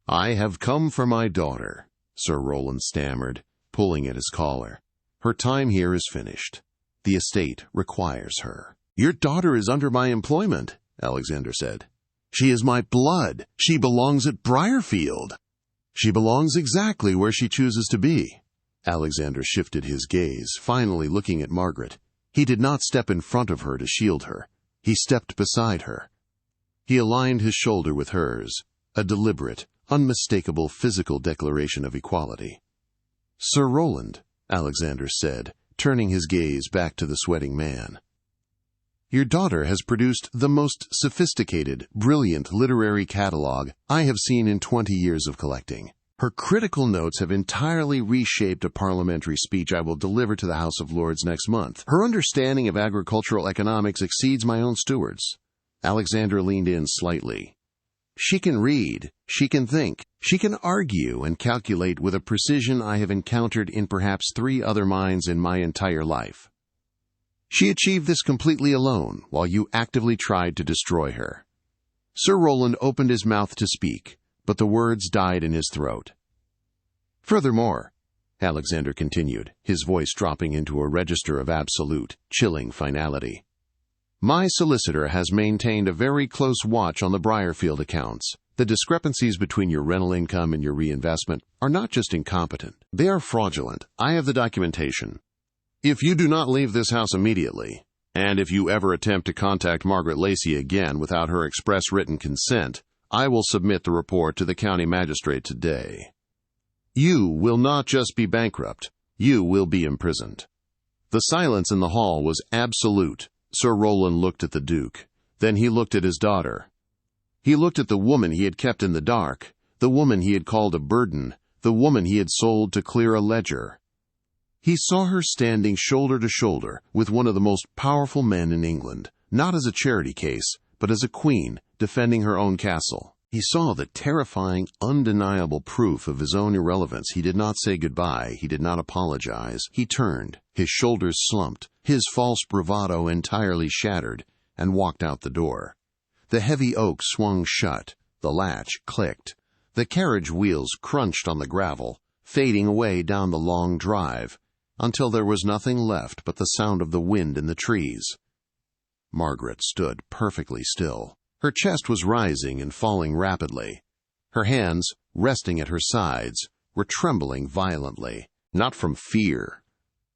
"I have come for my daughter," Sir Rowland stammered, pulling at his collar. "Her time here is finished. The estate requires her." "Your daughter is under my employment," Alexander said. "She is my blood. She belongs at Briarfield." "She belongs exactly where she chooses to be." Alexander shifted his gaze, finally looking at Margaret. He did not step in front of her to shield her. He stepped beside her. He aligned his shoulder with hers, a deliberate, unmistakable physical declaration of equality. "Sir Rowland," Alexander said, turning his gaze back to the sweating man, "your daughter has produced the most sophisticated, brilliant literary catalog I have seen in 20 years of collecting. Her critical notes have entirely reshaped a parliamentary speech I will deliver to the House of Lords next month. Her understanding of agricultural economics exceeds my own steward's." Alexander leaned in slightly. "She can read, she can think, she can argue and calculate with a precision I have encountered in perhaps 3 other minds in my entire life. She achieved this completely alone, while you actively tried to destroy her." Sir Rowland opened his mouth to speak, but the words died in his throat. "Furthermore," Alexander continued, his voice dropping into a register of absolute, chilling finality. My solicitor has maintained a very close watch on the Briarfield accounts. The discrepancies between your rental income and your reinvestment are not just incompetent. They are fraudulent. I have the documentation. If you do not leave this house immediately, and if you ever attempt to contact Margaret Lacy again without her express written consent, I will submit the report to the county magistrate today. You will not just be bankrupt, you will be imprisoned. The silence in the hall was absolute. Sir Rowland looked at the Duke. Then he looked at his daughter. He looked at the woman he had kept in the dark, the woman he had called a burden, the woman he had sold to clear a ledger. He saw her standing shoulder to shoulder with one of the most powerful men in England, not as a charity case, but as a queen defending her own castle. He saw the terrifying, undeniable proof of his own irrelevance. He did not say goodbye. He did not apologize. He turned, his shoulders slumped, his false bravado entirely shattered, and walked out the door. The heavy oak swung shut. The latch clicked. The carriage wheels crunched on the gravel, fading away down the long drive, until there was nothing left but the sound of the wind in the trees. Margaret stood perfectly still. Her chest was rising and falling rapidly. Her hands, resting at her sides, were trembling violently, not from fear.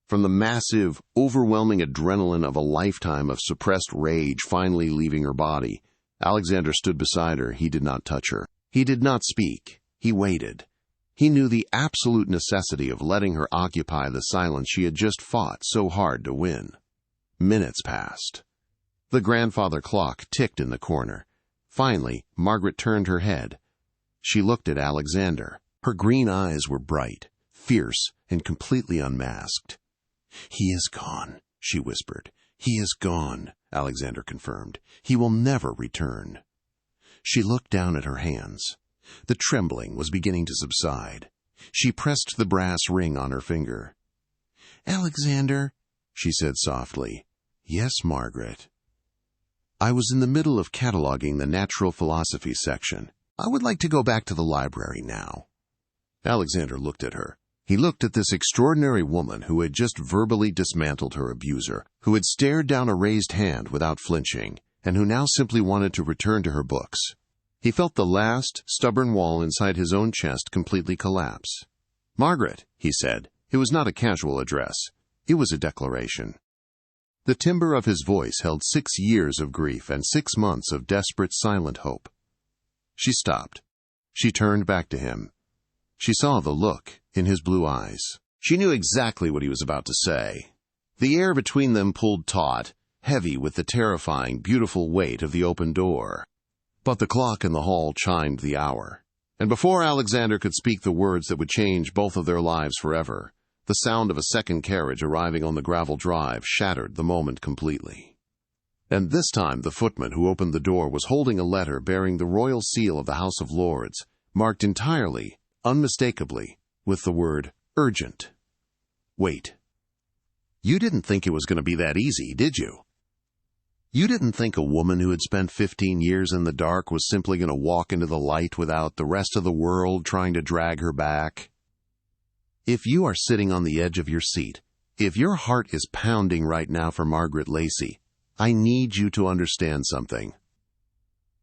From the massive, overwhelming adrenaline of a lifetime of suppressed rage finally leaving her body. Alexander stood beside her. He did not touch her. He did not speak. He waited. He knew the absolute necessity of letting her occupy the silence she had just fought so hard to win. Minutes passed. The grandfather clock ticked in the corner. Finally, Margaret turned her head. She looked at Alexander. Her green eyes were bright, fierce, and completely unmasked. "He is gone," she whispered. "He is gone," Alexander confirmed. "He will never return." She looked down at her hands. The trembling was beginning to subside. She pressed the brass ring on her finger. "Alexander," she said softly. "Yes, Margaret." "I was in the middle of cataloging the natural philosophy section. I would like to go back to the library now." Alexander looked at her. He looked at this extraordinary woman who had just verbally dismantled her abuser, who had stared down a raised hand without flinching, and who now simply wanted to return to her books. He felt the last, stubborn wall inside his own chest completely collapse. "Margaret," he said. It was not a casual address. It was a declaration. The timbre of his voice held 6 years of grief and 6 months of desperate, silent hope. She stopped. She turned back to him. She saw the look in his blue eyes. She knew exactly what he was about to say. The air between them pulled taut, heavy with the terrifying, beautiful weight of the open door. But the clock in the hall chimed the hour. And before Alexander could speak the words that would change both of their lives forever, the sound of a second carriage arriving on the gravel drive shattered the moment completely. And this time the footman who opened the door was holding a letter bearing the royal seal of the House of Lords, marked entirely, unmistakably, with the word urgent. "Wait. You didn't think it was going to be that easy, did you? You didn't think a woman who had spent 15 years in the dark was simply going to walk into the light without the rest of the world trying to drag her back? If you are sitting on the edge of your seat, if your heart is pounding right now for Margaret Lacy, I need you to understand something.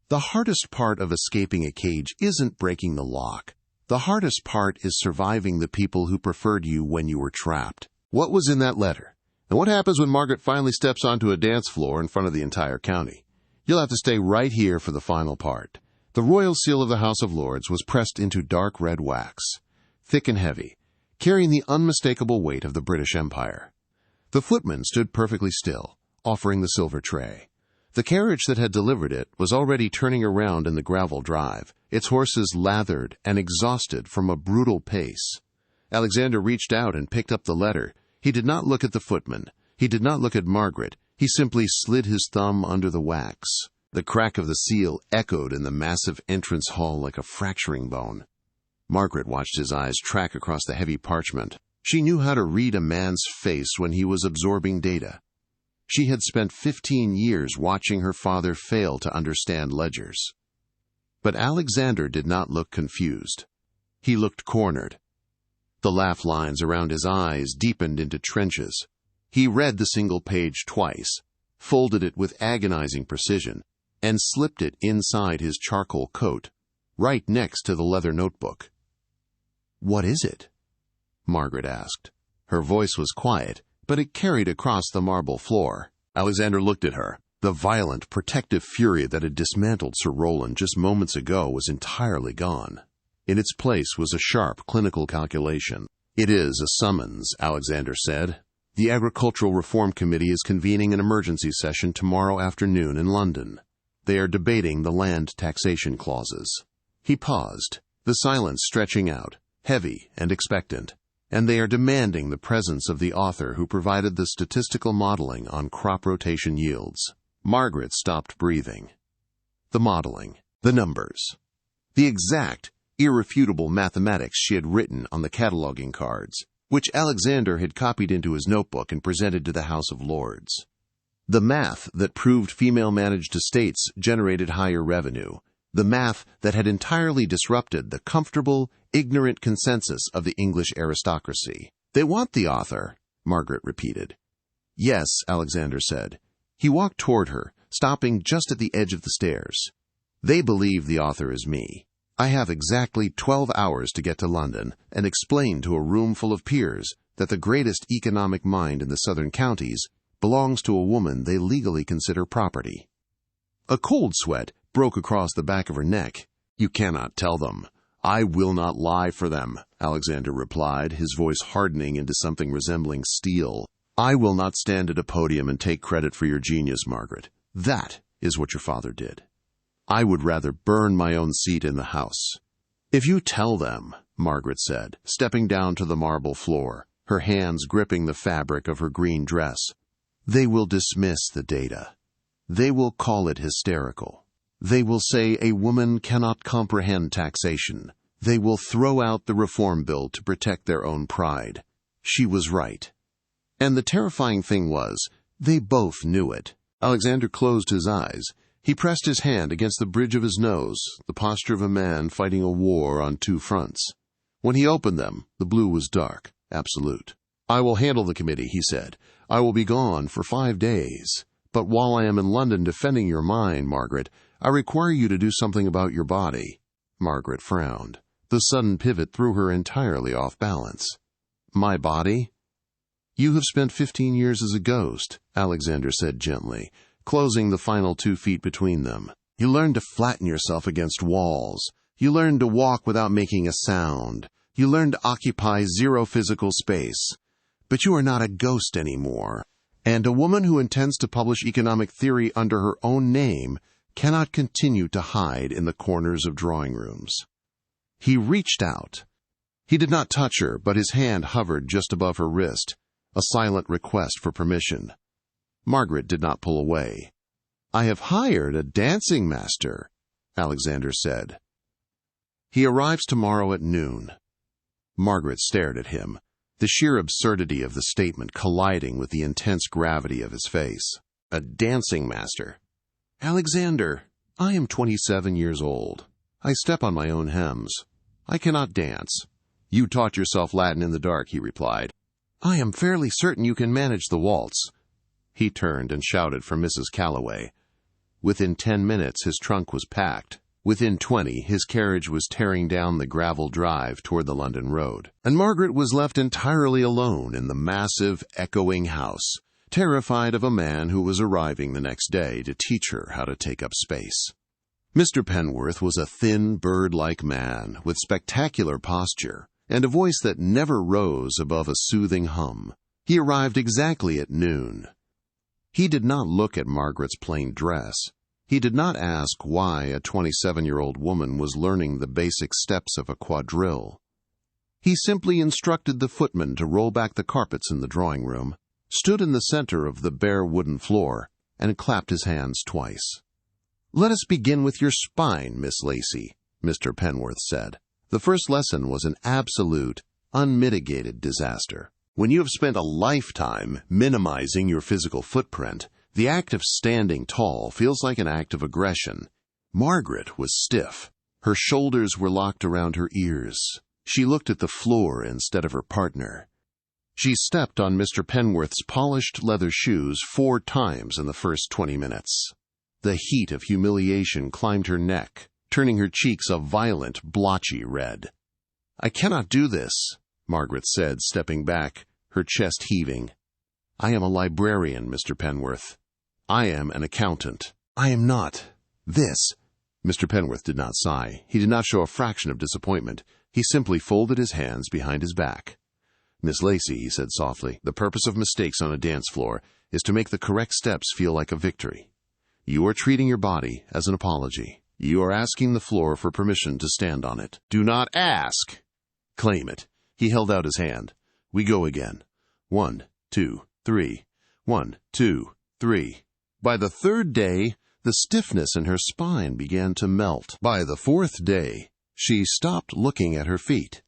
The hardest part of escaping a cage isn't breaking the lock. The hardest part is surviving the people who preferred you when you were trapped." What was in that letter? And what happens when Margaret finally steps onto a dance floor in front of the entire county? You'll have to stay right here for the final part. The royal seal of the House of Lords was pressed into dark red wax, thick and heavy, carrying the unmistakable weight of the British Empire. The footman stood perfectly still, offering the silver tray. The carriage that had delivered it was already turning around in the gravel drive, its horses lathered and exhausted from a brutal pace. Alexander reached out and picked up the letter. He did not look at the footman. He did not look at Margaret. He simply slid his thumb under the wax. The crack of the seal echoed in the massive entrance hall like a fracturing bone. Margaret watched his eyes track across the heavy parchment. She knew how to read a man's face when he was absorbing data. She had spent 15 years watching her father fail to understand ledgers. But Alexander did not look confused. He looked cornered. The laugh lines around his eyes deepened into trenches. He read the single page twice, folded it with agonizing precision, and slipped it inside his charcoal coat, right next to the leather notebook. "What is it?" Margaret asked. Her voice was quiet, but it carried across the marble floor. Alexander looked at her. The violent, protective fury that had dismantled Sir Roland just moments ago was entirely gone. In its place was a sharp, clinical calculation. "It is a summons," Alexander said. "The Agricultural Reform Committee is convening an emergency session tomorrow afternoon in London. They are debating the land taxation clauses." He paused, the silence stretching out, heavy and expectant. "And they are demanding the presence of the author who provided the statistical modeling on crop rotation yields." Margaret stopped breathing. The modeling, the numbers, the exact, irrefutable mathematics she had written on the cataloging cards, which Alexander had copied into his notebook and presented to the House of Lords. The math that proved female-managed estates generated higher revenue. The math that had entirely disrupted the comfortable, ignorant consensus of the English aristocracy. "They want the author," Margaret repeated. "Yes," Alexander said. He walked toward her, stopping just at the edge of the stairs. "They believe the author is me. I have exactly 12 hours to get to London and explain to a room full of peers that the greatest economic mind in the southern counties belongs to a woman they legally consider property." A cold sweat broke across the back of her neck. "You cannot tell them. I will not lie for them," Alexander replied, his voice hardening into something resembling steel. "I will not stand at a podium and take credit for your genius, Margaret. That is what your father did. I would rather burn my own seat in the House." "If you tell them," Margaret said, stepping down to the marble floor, her hands gripping the fabric of her green dress, "they will dismiss the data. They will call it hysterical. They will say a woman cannot comprehend taxation. They will throw out the reform bill to protect their own pride. She was right." And the terrifying thing was, they both knew it. Alexander closed his eyes. He pressed his hand against the bridge of his nose, the posture of a man fighting a war on two fronts. When he opened them, the blue was dark, absolute. "I will handle the committee," he said. "I will be gone for 5 days. But while I am in London defending your mind, Margaret, I require you to do something about your body." Margaret frowned. The sudden pivot threw her entirely off balance. "My body?" "You have spent 15 years as a ghost," Alexander said gently, closing the final 2 feet between them. "You learned to flatten yourself against walls. You learned to walk without making a sound. You learned to occupy zero physical space. But you are not a ghost anymore. And a woman who intends to publish economic theory under her own name cannot continue to hide in the corners of drawing rooms." He reached out. He did not touch her, but his hand hovered just above her wrist, a silent request for permission. Margaret did not pull away. "I have hired a dancing master," Alexander said. "He arrives tomorrow at noon." Margaret stared at him, the sheer absurdity of the statement colliding with the intense gravity of his face. "A dancing master? Alexander, I am 27 years old. I step on my own hems. I cannot dance." "You taught yourself Latin in the dark," he replied. "I am fairly certain you can manage the waltz." He turned and shouted for Mrs. Calloway. Within 10 minutes his trunk was packed. Within 20 his carriage was tearing down the gravel drive toward the London road. And Margaret was left entirely alone in the massive, echoing house, terrified of a man who was arriving the next day to teach her how to take up space. Mr. Penworth was a thin, bird-like man with spectacular posture and a voice that never rose above a soothing hum. He arrived exactly at noon. He did not look at Margaret's plain dress. He did not ask why a 27-year-old woman was learning the basic steps of a quadrille. He simply instructed the footman to roll back the carpets in the drawing room, stood in the center of the bare wooden floor, and clapped his hands twice. "Let us begin with your spine, Miss Lacy," Mr. Penworth said. The first lesson was an absolute, unmitigated disaster. When you have spent a lifetime minimizing your physical footprint, the act of standing tall feels like an act of aggression. Margaret was stiff. Her shoulders were locked around her ears. She looked at the floor instead of her partner. She stepped on Mr. Penworth's polished leather shoes 4 times in the first 20 minutes. The heat of humiliation climbed her neck, turning her cheeks a violent, blotchy red. "I cannot do this," Margaret said, stepping back, her chest heaving. "I am a librarian, Mr. Penworth. I am an accountant. I am not this." Mr. Penworth did not sigh. He did not show a fraction of disappointment. He simply folded his hands behind his back. "Miss Lacy," he said softly, "the purpose of mistakes on a dance floor is to make the correct steps feel like a victory. You are treating your body as an apology. You are asking the floor for permission to stand on it. Do not ask. Claim it." He held out his hand. "We go again. 1, 2, 3. 1, 2, 3. By the 3rd day, the stiffness in her spine began to melt. By the 4th day, she stopped looking at her feet.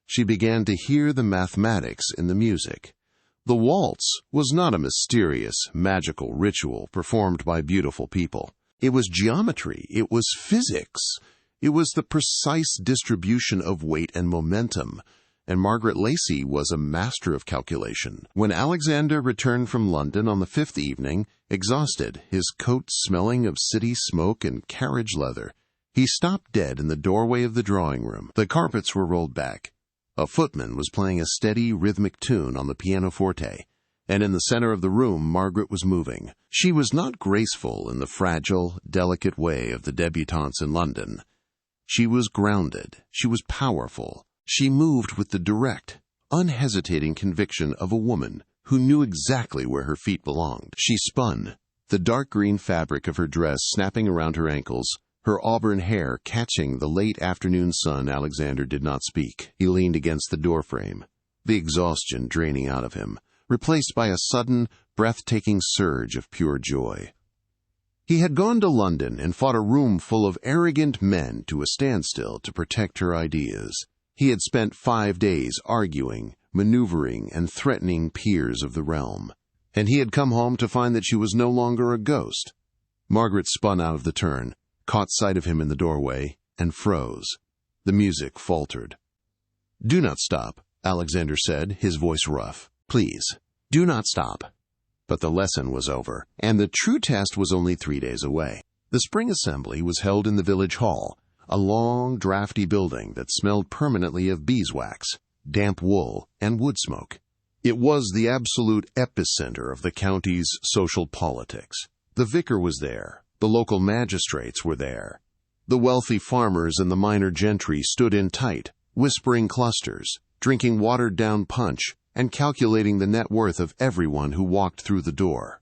She began to hear the mathematics in the music. The waltz was not a mysterious, magical ritual performed by beautiful people. It was geometry. It was physics. It was the precise distribution of weight and momentum. And Margaret Lacy was a master of calculation. When Alexander returned from London on the 5th evening, exhausted, his coat smelling of city smoke and carriage leather, he stopped dead in the doorway of the drawing room. The carpets were rolled back. A footman was playing a steady, rhythmic tune on the pianoforte, and in the center of the room Margaret was moving. She was not graceful in the fragile, delicate way of the debutantes in London. She was grounded. She was powerful. She moved with the direct, unhesitating conviction of a woman who knew exactly where her feet belonged. She spun, the dark green fabric of her dress snapping around her ankles, her auburn hair catching the late afternoon sun. Alexander did not speak. He leaned against the doorframe, the exhaustion draining out of him, replaced by a sudden, breathtaking surge of pure joy. He had gone to London and fought a room full of arrogant men to a standstill to protect her ideas. He had spent 5 days arguing, maneuvering, and threatening peers of the realm. And he had come home to find that she was no longer a ghost. Margaret spun out of the turn, caught sight of him in the doorway, and froze. The music faltered. "Do not stop," Alexander said, his voice rough. "Please, do not stop." But the lesson was over, and the true test was only 3 days away. The spring assembly was held in the village hall, a long, drafty building that smelled permanently of beeswax, damp wool, and wood smoke. It was the absolute epicenter of the county's social politics. The vicar was there. The local magistrates were there. The wealthy farmers and the minor gentry stood in tight, whispering clusters, drinking watered-down punch, and calculating the net worth of everyone who walked through the door.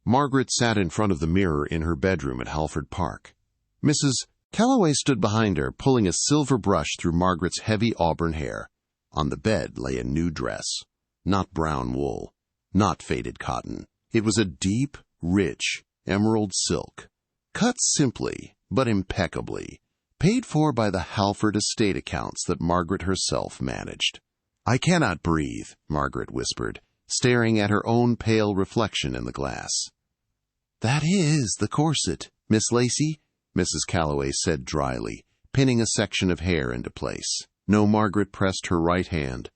Margaret sat in front of the mirror in her bedroom at Halford Park. Mrs. Calloway stood behind her, pulling a silver brush through Margaret's heavy auburn hair. On the bed lay a new dress. Not brown wool, not faded cotton. It was a deep, rich, emerald silk, cut simply but impeccably, paid for by the Halford estate accounts that Margaret herself managed. "I cannot breathe," Margaret whispered, staring at her own pale reflection in the glass. "That is the corset, Miss Lacy," Mrs. Calloway said dryly, pinning a section of hair into place. No, Margaret pressed her right hand,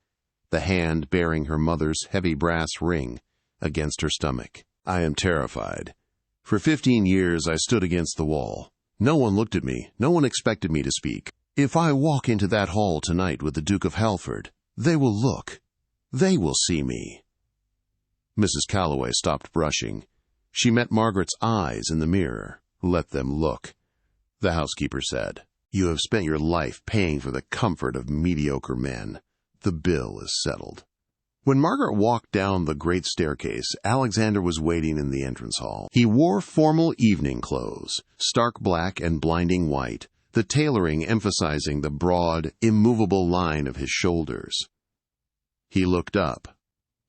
the hand bearing her mother's heavy brass ring, against her stomach. "I am terrified. For 15 years I stood against the wall. No one looked at me. No one expected me to speak. If I walk into that hall tonight with the Duke of Halford, they will look. They will see me." Mrs. Calloway stopped brushing. She met Margaret's eyes in the mirror. "Let them look," the housekeeper said. "You have spent your life paying for the comfort of mediocre men. The bill is settled." When Margaret walked down the great staircase, Alexander was waiting in the entrance hall. He wore formal evening clothes, stark black and blinding white, the tailoring emphasizing the broad, immovable line of his shoulders. He looked up.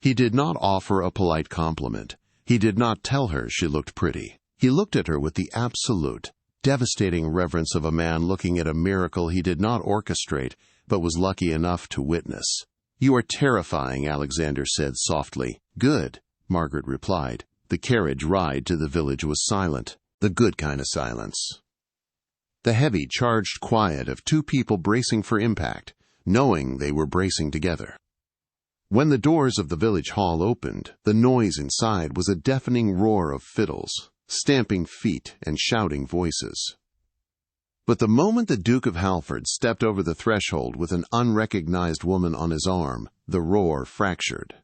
He did not offer a polite compliment. He did not tell her she looked pretty. He looked at her with the absolute, devastating reverence of a man looking at a miracle he did not orchestrate, but was lucky enough to witness. "You are terrifying," Alexander said softly. "Good," Margaret replied. The carriage ride to the village was silent, the good kind of silence. The heavy, charged quiet of 2 people bracing for impact, knowing they were bracing together. When the doors of the village hall opened, the noise inside was a deafening roar of fiddles, stamping feet, and shouting voices. But the moment the Duke of Halford stepped over the threshold with an unrecognized woman on his arm, the roar fractured.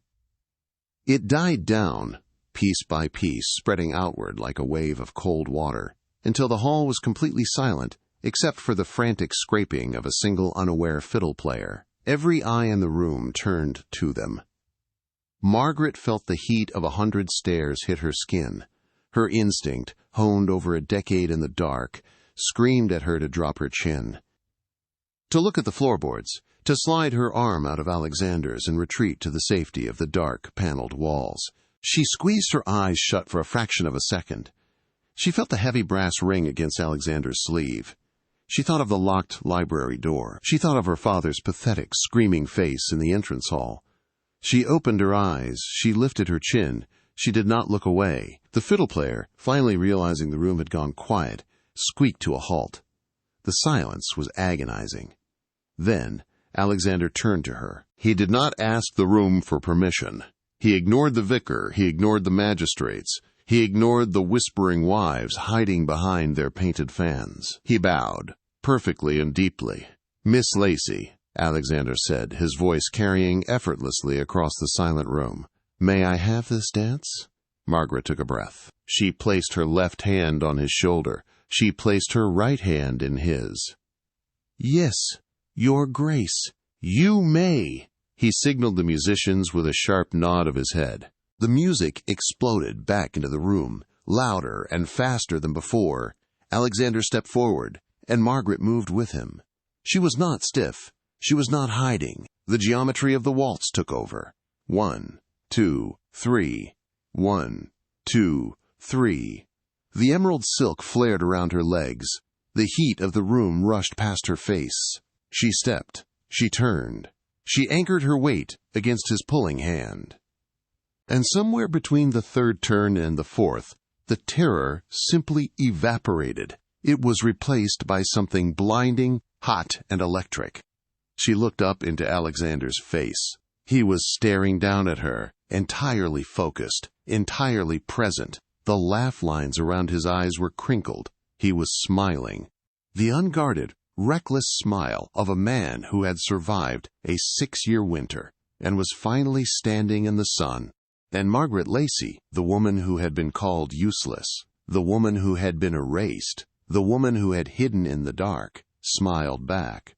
It died down, piece by piece, spreading outward like a wave of cold water, until the hall was completely silent, except for the frantic scraping of a single unaware fiddle player. Every eye in the room turned to them. Margaret felt the heat of 100 stares hit her skin. Her instinct, honed over a decade in the dark, screamed at her to drop her chin, to look at the floorboards, to slide her arm out of Alexander's and retreat to the safety of the dark, paneled walls. She squeezed her eyes shut for a fraction of a second. She felt the heavy brass ring against Alexander's sleeve. She thought of the locked library door. She thought of her father's pathetic, screaming face in the entrance hall. She opened her eyes. She lifted her chin. She did not look away. The fiddle player, finally realizing the room had gone quiet, squeaked to a halt. The silence was agonizing. Then Alexander turned to her. He did not ask the room for permission. He ignored the vicar. He ignored the magistrates. He ignored the whispering wives hiding behind their painted fans. He bowed, perfectly and deeply. "Miss Lacy," Alexander said, his voice carrying effortlessly across the silent room. "May I have this dance?" Margaret took a breath. She placed her left hand on his shoulder. She placed her right hand in his. "Yes, Your Grace, you may." He signaled the musicians with a sharp nod of his head. The music exploded back into the room, louder and faster than before. Alexander stepped forward, and Margaret moved with him. She was not stiff. She was not hiding. The geometry of the waltz took over. 1, 2, 3. 1, 2, 3. The emerald silk flared around her legs. The heat of the room rushed past her face. She stepped. She turned. She anchored her weight against his pulling hand. And somewhere between the third turn and the fourth, the terror simply evaporated. It was replaced by something blinding, hot, and electric. She looked up into Alexander's face. He was staring down at her, entirely focused, entirely present. The laugh lines around his eyes were crinkled. He was smiling. The unguarded, reckless smile of a man who had survived a 6-year winter and was finally standing in the sun. And Margaret Lacy, the woman who had been called useless, the woman who had been erased, the woman who had hidden in the dark, smiled back.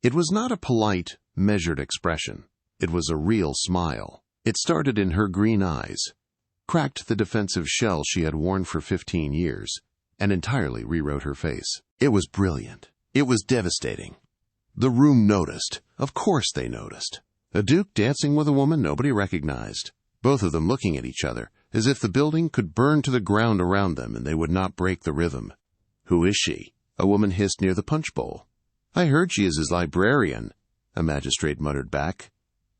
It was not a polite, measured expression. It was a real smile. It started in her green eyes, cracked the defensive shell she had worn for 15 years, and entirely rewrote her face. It was brilliant. It was devastating. The room noticed. Of course they noticed. A duke dancing with a woman nobody recognized. Both of them looking at each other, as if the building could burn to the ground around them and they would not break the rhythm. "Who is she?" a woman hissed near the punch bowl. "I heard she is his librarian," a magistrate muttered back.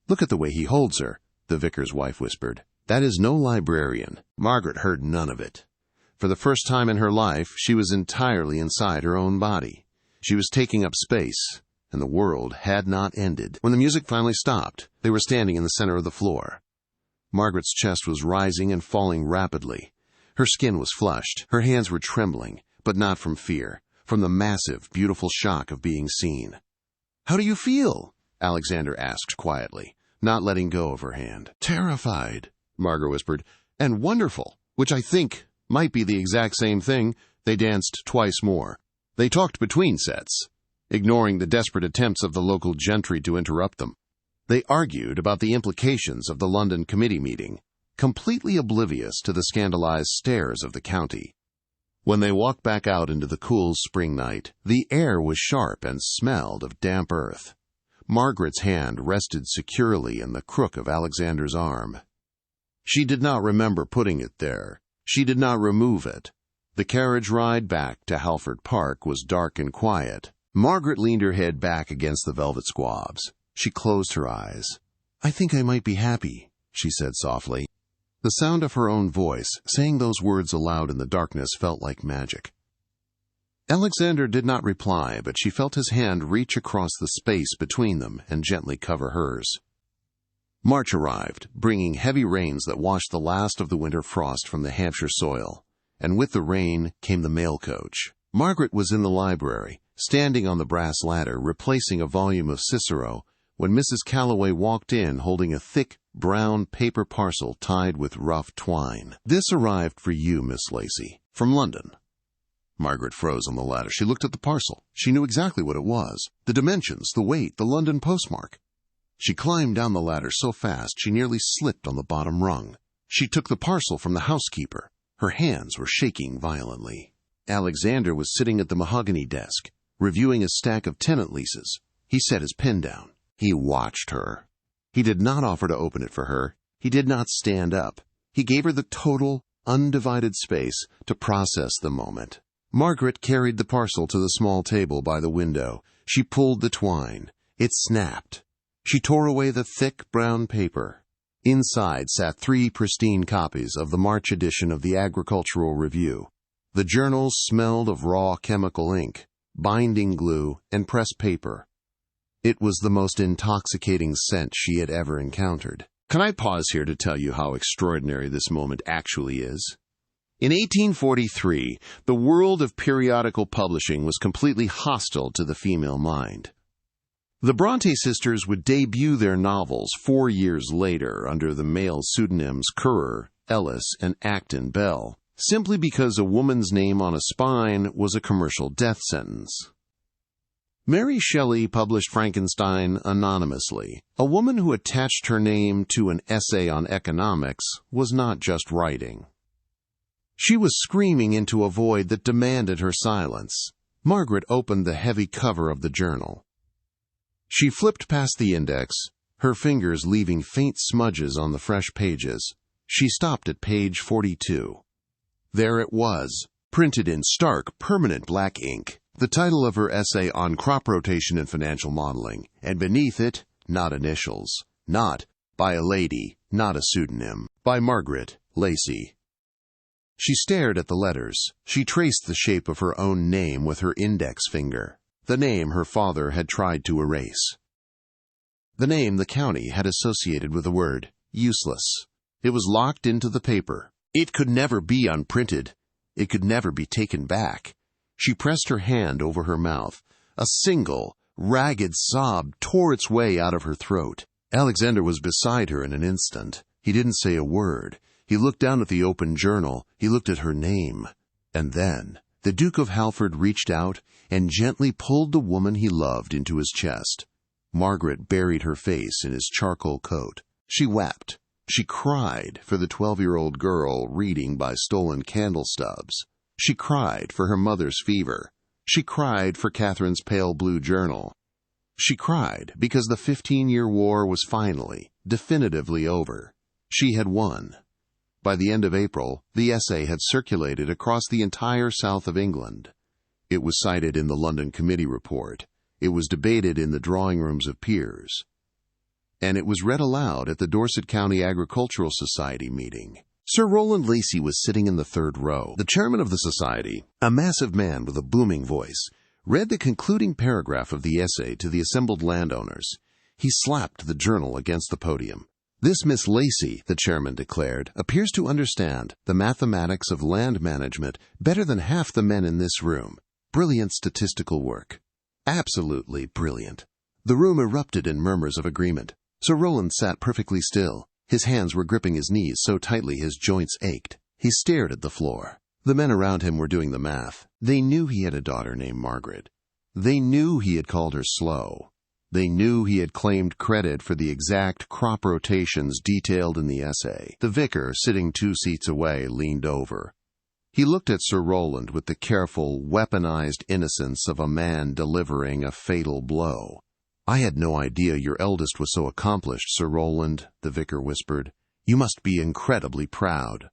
"Look at the way he holds her," the vicar's wife whispered. "That is no librarian." Margaret heard none of it. For the first time in her life, she was entirely inside her own body. She was taking up space, and the world had not ended. When the music finally stopped, they were standing in the center of the floor. Margaret's chest was rising and falling rapidly. Her skin was flushed. Her hands were trembling, but not from fear, from the massive, beautiful shock of being seen. "How do you feel?" Alexander asked quietly, not letting go of her hand. "Terrified," Margaret whispered, "and wonderful," which I think might be the exact same thing. They danced twice more. They talked between sets, ignoring the desperate attempts of the local gentry to interrupt them. They argued about the implications of the London committee meeting, completely oblivious to the scandalized stares of the county. When they walked back out into the cool spring night, the air was sharp and smelled of damp earth. Margaret's hand rested securely in the crook of Alexander's arm. She did not remember putting it there. She did not remove it. The carriage ride back to Halford Park was dark and quiet. Margaret leaned her head back against the velvet squabs. She closed her eyes. "I think I might be happy," she said softly. The sound of her own voice, saying those words aloud in the darkness, felt like magic. Alexander did not reply, but she felt his hand reach across the space between them and gently cover hers. March arrived, bringing heavy rains that washed the last of the winter frost from the Hampshire soil, and with the rain came the mail coach. Margaret was in the library, standing on the brass ladder, replacing a volume of Cicero, when Mrs. Calloway walked in holding a thick, brown paper parcel tied with rough twine. "This arrived for you, Miss Lacy, from London." Margaret froze on the ladder. She looked at the parcel. She knew exactly what it was. The dimensions, the weight, the London postmark. She climbed down the ladder so fast she nearly slipped on the bottom rung. She took the parcel from the housekeeper. Her hands were shaking violently. Alexander was sitting at the mahogany desk, reviewing a stack of tenant leases. He set his pen down. He watched her. He did not offer to open it for her. He did not stand up. He gave her the total, undivided space to process the moment. Margaret carried the parcel to the small table by the window. She pulled the twine. It snapped. She tore away the thick brown paper. Inside sat 3 pristine copies of the March edition of the Agricultural Review. The journals smelled of raw chemical ink, binding glue, and pressed paper. It was the most intoxicating scent she had ever encountered. Can I pause here to tell you how extraordinary this moment actually is? In 1843, the world of periodical publishing was completely hostile to the female mind. The Bronte sisters would debut their novels 4 years later under the male pseudonyms Currer, Ellis, and Acton Bell, simply because a woman's name on a spine was a commercial death sentence. Mary Shelley published Frankenstein anonymously. A woman who attached her name to an essay on economics was not just writing. She was screaming into a void that demanded her silence. Margaret opened the heavy cover of the journal. She flipped past the index, her fingers leaving faint smudges on the fresh pages. She stopped at page 42. There it was, printed in stark, permanent black ink, the title of her essay on crop rotation and financial modeling, and beneath it, not initials, not by a lady, not a pseudonym, by Margaret Lacy. She stared at the letters. She traced the shape of her own name with her index finger, the name her father had tried to erase. The name the county had associated with the word useless. It was locked into the paper. It could never be unprinted. It could never be taken back. She pressed her hand over her mouth. A single, ragged sob tore its way out of her throat. Alexander was beside her in an instant. He didn't say a word. He looked down at the open journal. He looked at her name. And then the Duke of Halford reached out and gently pulled the woman he loved into his chest. Margaret buried her face in his charcoal coat. She wept. She cried for the 12-year-old girl reading by stolen candle stubs. She cried for her mother's fever. She cried for Catherine's pale blue journal. She cried because the 15-year war was finally, definitively over. She had won. By the end of April, the essay had circulated across the entire south of England. It was cited in the London Committee report. It was debated in the drawing rooms of peers. And it was read aloud at the Dorset County Agricultural Society meeting. Sir Rowland Lacy was sitting in the third row. The chairman of the society, a massive man with a booming voice, read the concluding paragraph of the essay to the assembled landowners. He slapped the journal against the podium. "This Miss Lacy," the chairman declared, "appears to understand the mathematics of land management better than half the men in this room. Brilliant statistical work. Absolutely brilliant." The room erupted in murmurs of agreement. Sir Rowland sat perfectly still. His hands were gripping his knees so tightly his joints ached. He stared at the floor. The men around him were doing the math. They knew he had a daughter named Margaret. They knew he had called her slow. They knew he had claimed credit for the exact crop rotations detailed in the essay. The vicar, sitting 2 seats away, leaned over. He looked at Sir Rowland with the careful, weaponized innocence of a man delivering a fatal blow. "I had no idea your eldest was so accomplished, Sir Rowland," the vicar whispered. "You must be incredibly proud."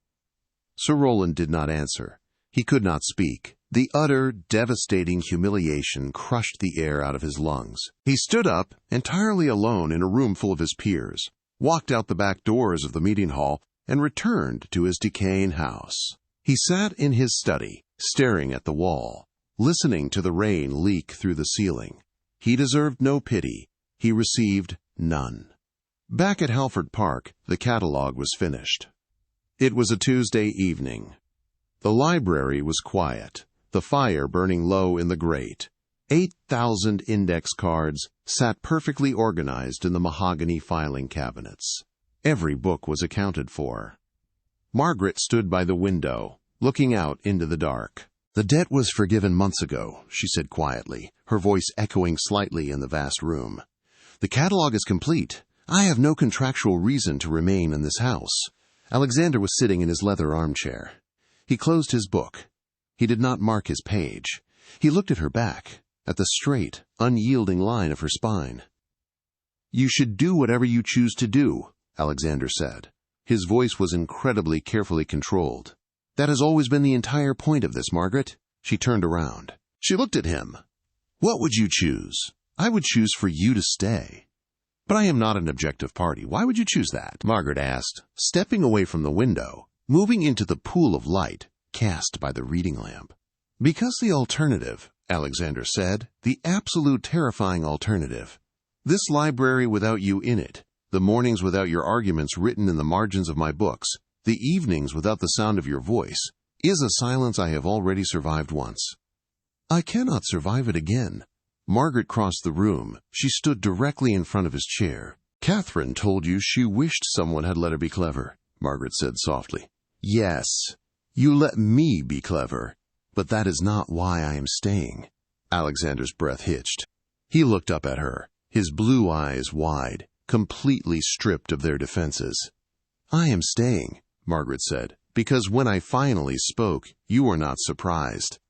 Sir Rowland did not answer. He could not speak. The utter, devastating humiliation crushed the air out of his lungs. He stood up, entirely alone in a room full of his peers, walked out the back doors of the meeting hall, and returned to his decaying house. He sat in his study, staring at the wall. listening to the rain leak through the ceiling. He deserved no pity. He received none. Back at Halford Park, the catalog was finished. It was a Tuesday evening. The library was quiet, the fire burning low in the grate. 8,000 index cards sat perfectly organized in the mahogany filing cabinets. Every book was accounted for. Margaret stood by the window, looking out into the dark. "The debt was forgiven months ago," she said quietly, her voice echoing slightly in the vast room. "The catalog is complete. I have no contractual reason to remain in this house." Alexander was sitting in his leather armchair. He closed his book. He did not mark his page. He looked at her back, at the straight, unyielding line of her spine. "You should do whatever you choose to do," Alexander said. His voice was incredibly carefully controlled. "That has always been the entire point of this, Margaret." She turned around. She looked at him. "What would you choose?" "I would choose for you to stay." "But I am not an objective party. Why would you choose that?" Margaret asked, stepping away from the window, moving into the pool of light cast by the reading lamp. "Because the alternative," Alexander said, "the absolute terrifying alternative. This library without you in it, the mornings without your arguments written in the margins of my books, the evenings without the sound of your voice, is a silence I have already survived once. I cannot survive it again." Margaret crossed the room. She stood directly in front of his chair. "Catherine told you she wished someone had let her be clever," Margaret said softly. "Yes, you let me be clever, but that is not why I am staying." Alexander's breath hitched. He looked up at her, his blue eyes wide, completely stripped of their defenses. "I am staying," Margaret said, "because when I finally spoke, you were not surprised.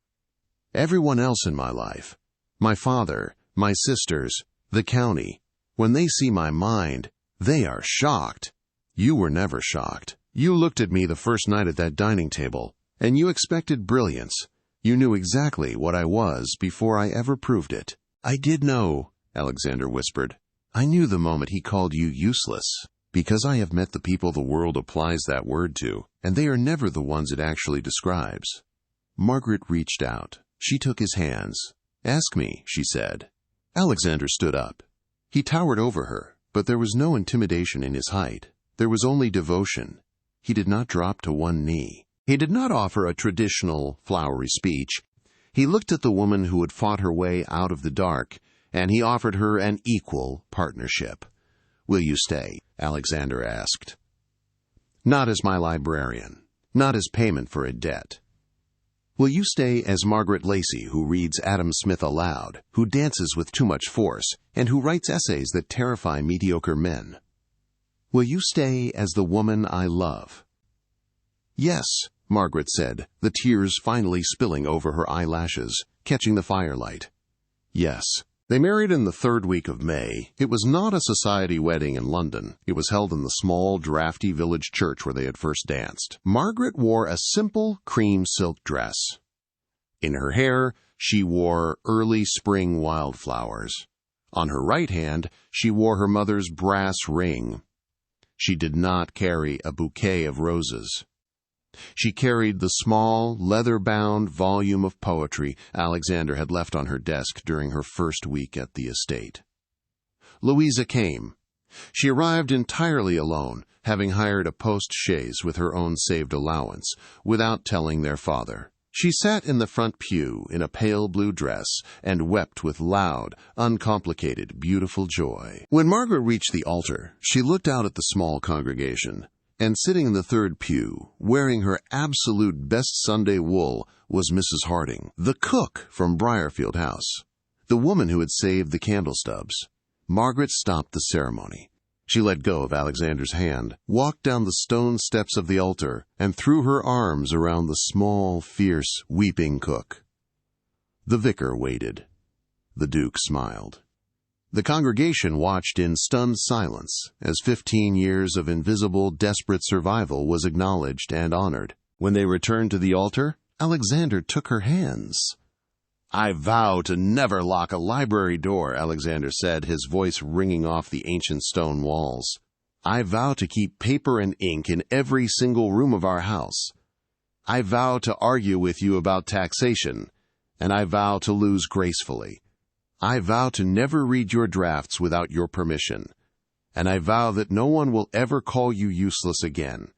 Everyone else in my life, my father, my sisters, the county, when they see my mind, they are shocked. You were never shocked. You looked at me the first night at that dining table, and you expected brilliance. You knew exactly what I was before I ever proved it." "I did know," Alexander whispered. "I knew the moment he called you useless, because I have met the people the world applies that word to, and they are never the ones it actually describes." Margaret reached out. She took his hands. "Ask me," she said. Alexander stood up. He towered over her, but there was no intimidation in his height. There was only devotion. He did not drop to one knee. He did not offer a traditional, flowery speech. He looked at the woman who had fought her way out of the dark, and he offered her an equal partnership. "Will you stay?" Alexander asked. "Not as my librarian, not as payment for a debt. Will you stay as Margaret Lacy, who reads Adam Smith aloud, who dances with too much force, and who writes essays that terrify mediocre men? Will you stay as the woman I love?" "Yes," Margaret said, the tears finally spilling over her eyelashes, catching the firelight. "Yes." They married in the third week of May. It was not a society wedding in London. It was held in the small, drafty village church where they had first danced. Margaret wore a simple cream silk dress. In her hair, she wore early spring wildflowers. On her right hand, she wore her mother's brass ring. She did not carry a bouquet of roses. She carried the small, leather-bound volume of poetry Alexander had left on her desk during her first week at the estate. Louisa came. She arrived entirely alone, having hired a post-chaise with her own saved allowance, without telling their father. She sat in the front pew in a pale blue dress and wept with loud, uncomplicated, beautiful joy. When Margaret reached the altar, she looked out at the small congregation. And sitting in the third pew, wearing her absolute best Sunday wool, was Mrs. Harding, the cook from Briarfield House, the woman who had saved the candle stubs. Margaret stopped the ceremony. She let go of Alexander's hand, walked down the stone steps of the altar, and threw her arms around the small, fierce, weeping cook. The vicar waited. The Duke smiled. The congregation watched in stunned silence as 15 years of invisible, desperate survival was acknowledged and honored. When they returned to the altar, Alexander took her hands. "I vow to never lock a library door," Alexander said, his voice ringing off the ancient stone walls. "I vow to keep paper and ink in every single room of our house. I vow to argue with you about taxation, and I vow to lose gracefully. I vow to never read your drafts without your permission, and I vow that no one will ever call you useless again.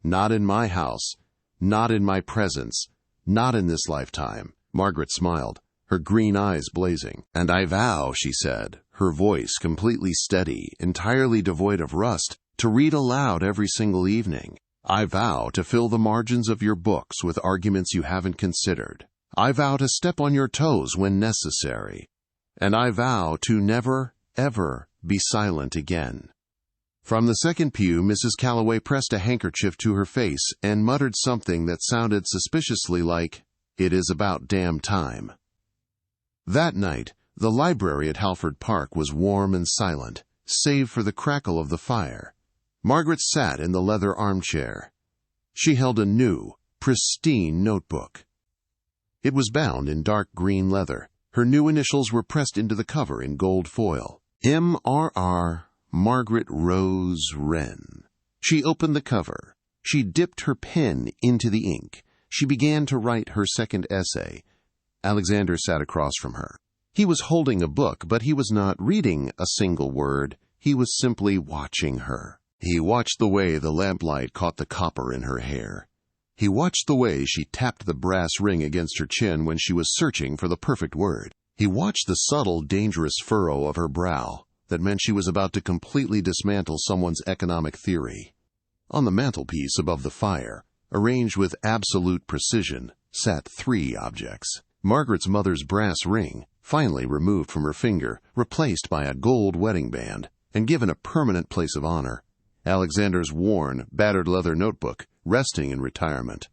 Not in my house, not in my presence, not in this lifetime." Margaret smiled, her green eyes blazing. "And I vow," she said, her voice completely steady, entirely devoid of rust, "to read aloud every single evening. I vow to fill the margins of your books with arguments you haven't considered. I vow to step on your toes when necessary. And I vow to never, ever be silent again." From the second pew, Mrs. Calloway pressed a handkerchief to her face and muttered something that sounded suspiciously like, "It is about damn time." That night, the library at Halford Park was warm and silent, save for the crackle of the fire. Margaret sat in the leather armchair. She held a new, pristine notebook. It was bound in dark green leather. Her new initials were pressed into the cover in gold foil. M.R.R. Margaret Rose Wren. She opened the cover. She dipped her pen into the ink. She began to write her second essay. Alexander sat across from her. He was holding a book, but he was not reading a single word. He was simply watching her. He watched the way the lamplight caught the copper in her hair. He watched the way she tapped the brass ring against her chin when she was searching for the perfect word. He watched the subtle, dangerous furrow of her brow that meant she was about to completely dismantle someone's economic theory. On the mantelpiece above the fire, arranged with absolute precision, sat 3 objects. Margaret's mother's brass ring, finally removed from her finger, replaced by a gold wedding band, and given a permanent place of honor. Alexander's worn, battered leather notebook, resting in retirement.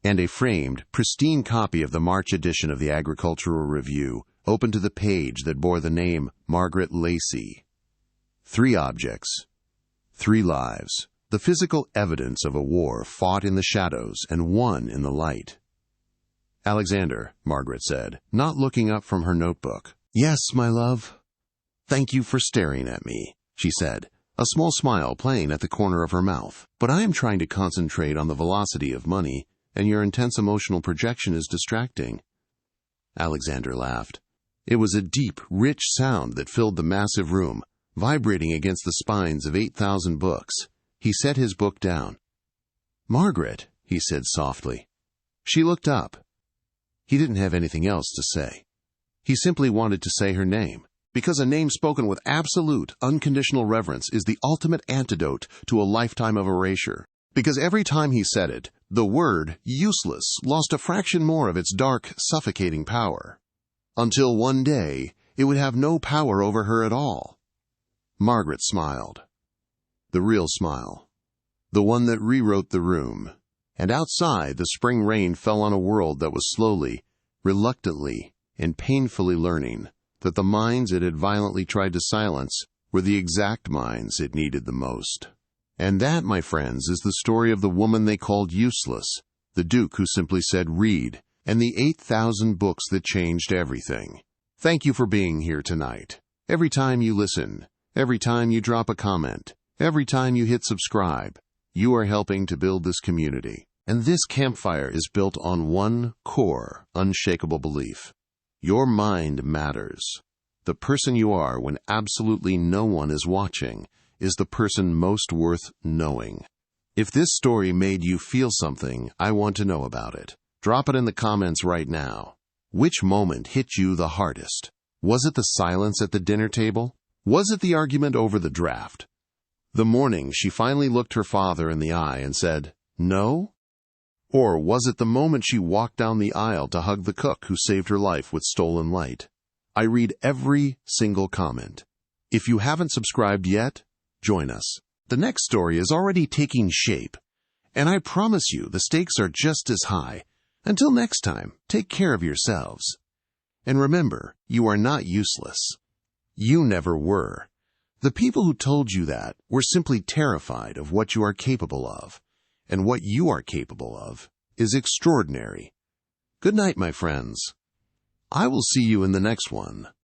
And a framed, pristine copy of the March edition of the Agricultural Review, open to the page that bore the name Margaret Lacy. 3 objects, 3 lives, the physical evidence of a war fought in the shadows and won in the light. "Alexander," Margaret said, not looking up from her notebook. "Yes, my love." "Thank you for staring at me," she said, a small smile playing at the corner of her mouth. "But I am trying to concentrate on the velocity of money, and your intense emotional projection is distracting." Alexander laughed. It was a deep, rich sound that filled the massive room, vibrating against the spines of 8,000 books. He set his book down. "Margaret," he said softly. She looked up. He didn't have anything else to say. He simply wanted to say her name, because a name spoken with absolute, unconditional reverence is the ultimate antidote to a lifetime of erasure. Because every time he said it, the word useless lost a fraction more of its dark, suffocating power. Until one day, it would have no power over her at all. Margaret smiled. The real smile. The one that rewrote the room. And outside, the spring rain fell on a world that was slowly, reluctantly, and painfully learning that the minds it had violently tried to silence were the exact minds it needed the most. And that, my friends, is the story of the woman they called useless, the Duke who simply said read, and the 8,000 books that changed everything. Thank you for being here tonight. Every time you listen, every time you drop a comment, every time you hit subscribe, you are helping to build this community. And this campfire is built on one core, unshakable belief. Your mind matters. The person you are when absolutely no one is watching is the person most worth knowing. If this story made you feel something, I want to know about it. Drop it in the comments right now. Which moment hit you the hardest? Was it the silence at the dinner table? Was it the argument over the draft? The morning she finally looked her father in the eye and said, "No?" Or was it the moment she walked down the aisle to hug the cook who saved her life with stolen light? I read every single comment. If you haven't subscribed yet, join us. The next story is already taking shape, and I promise you the stakes are just as high. Until next time, take care of yourselves. And remember, you are not useless. You never were. The people who told you that were simply terrified of what you are capable of. And what you are capable of is extraordinary. Good night, my friends. I will see you in the next one.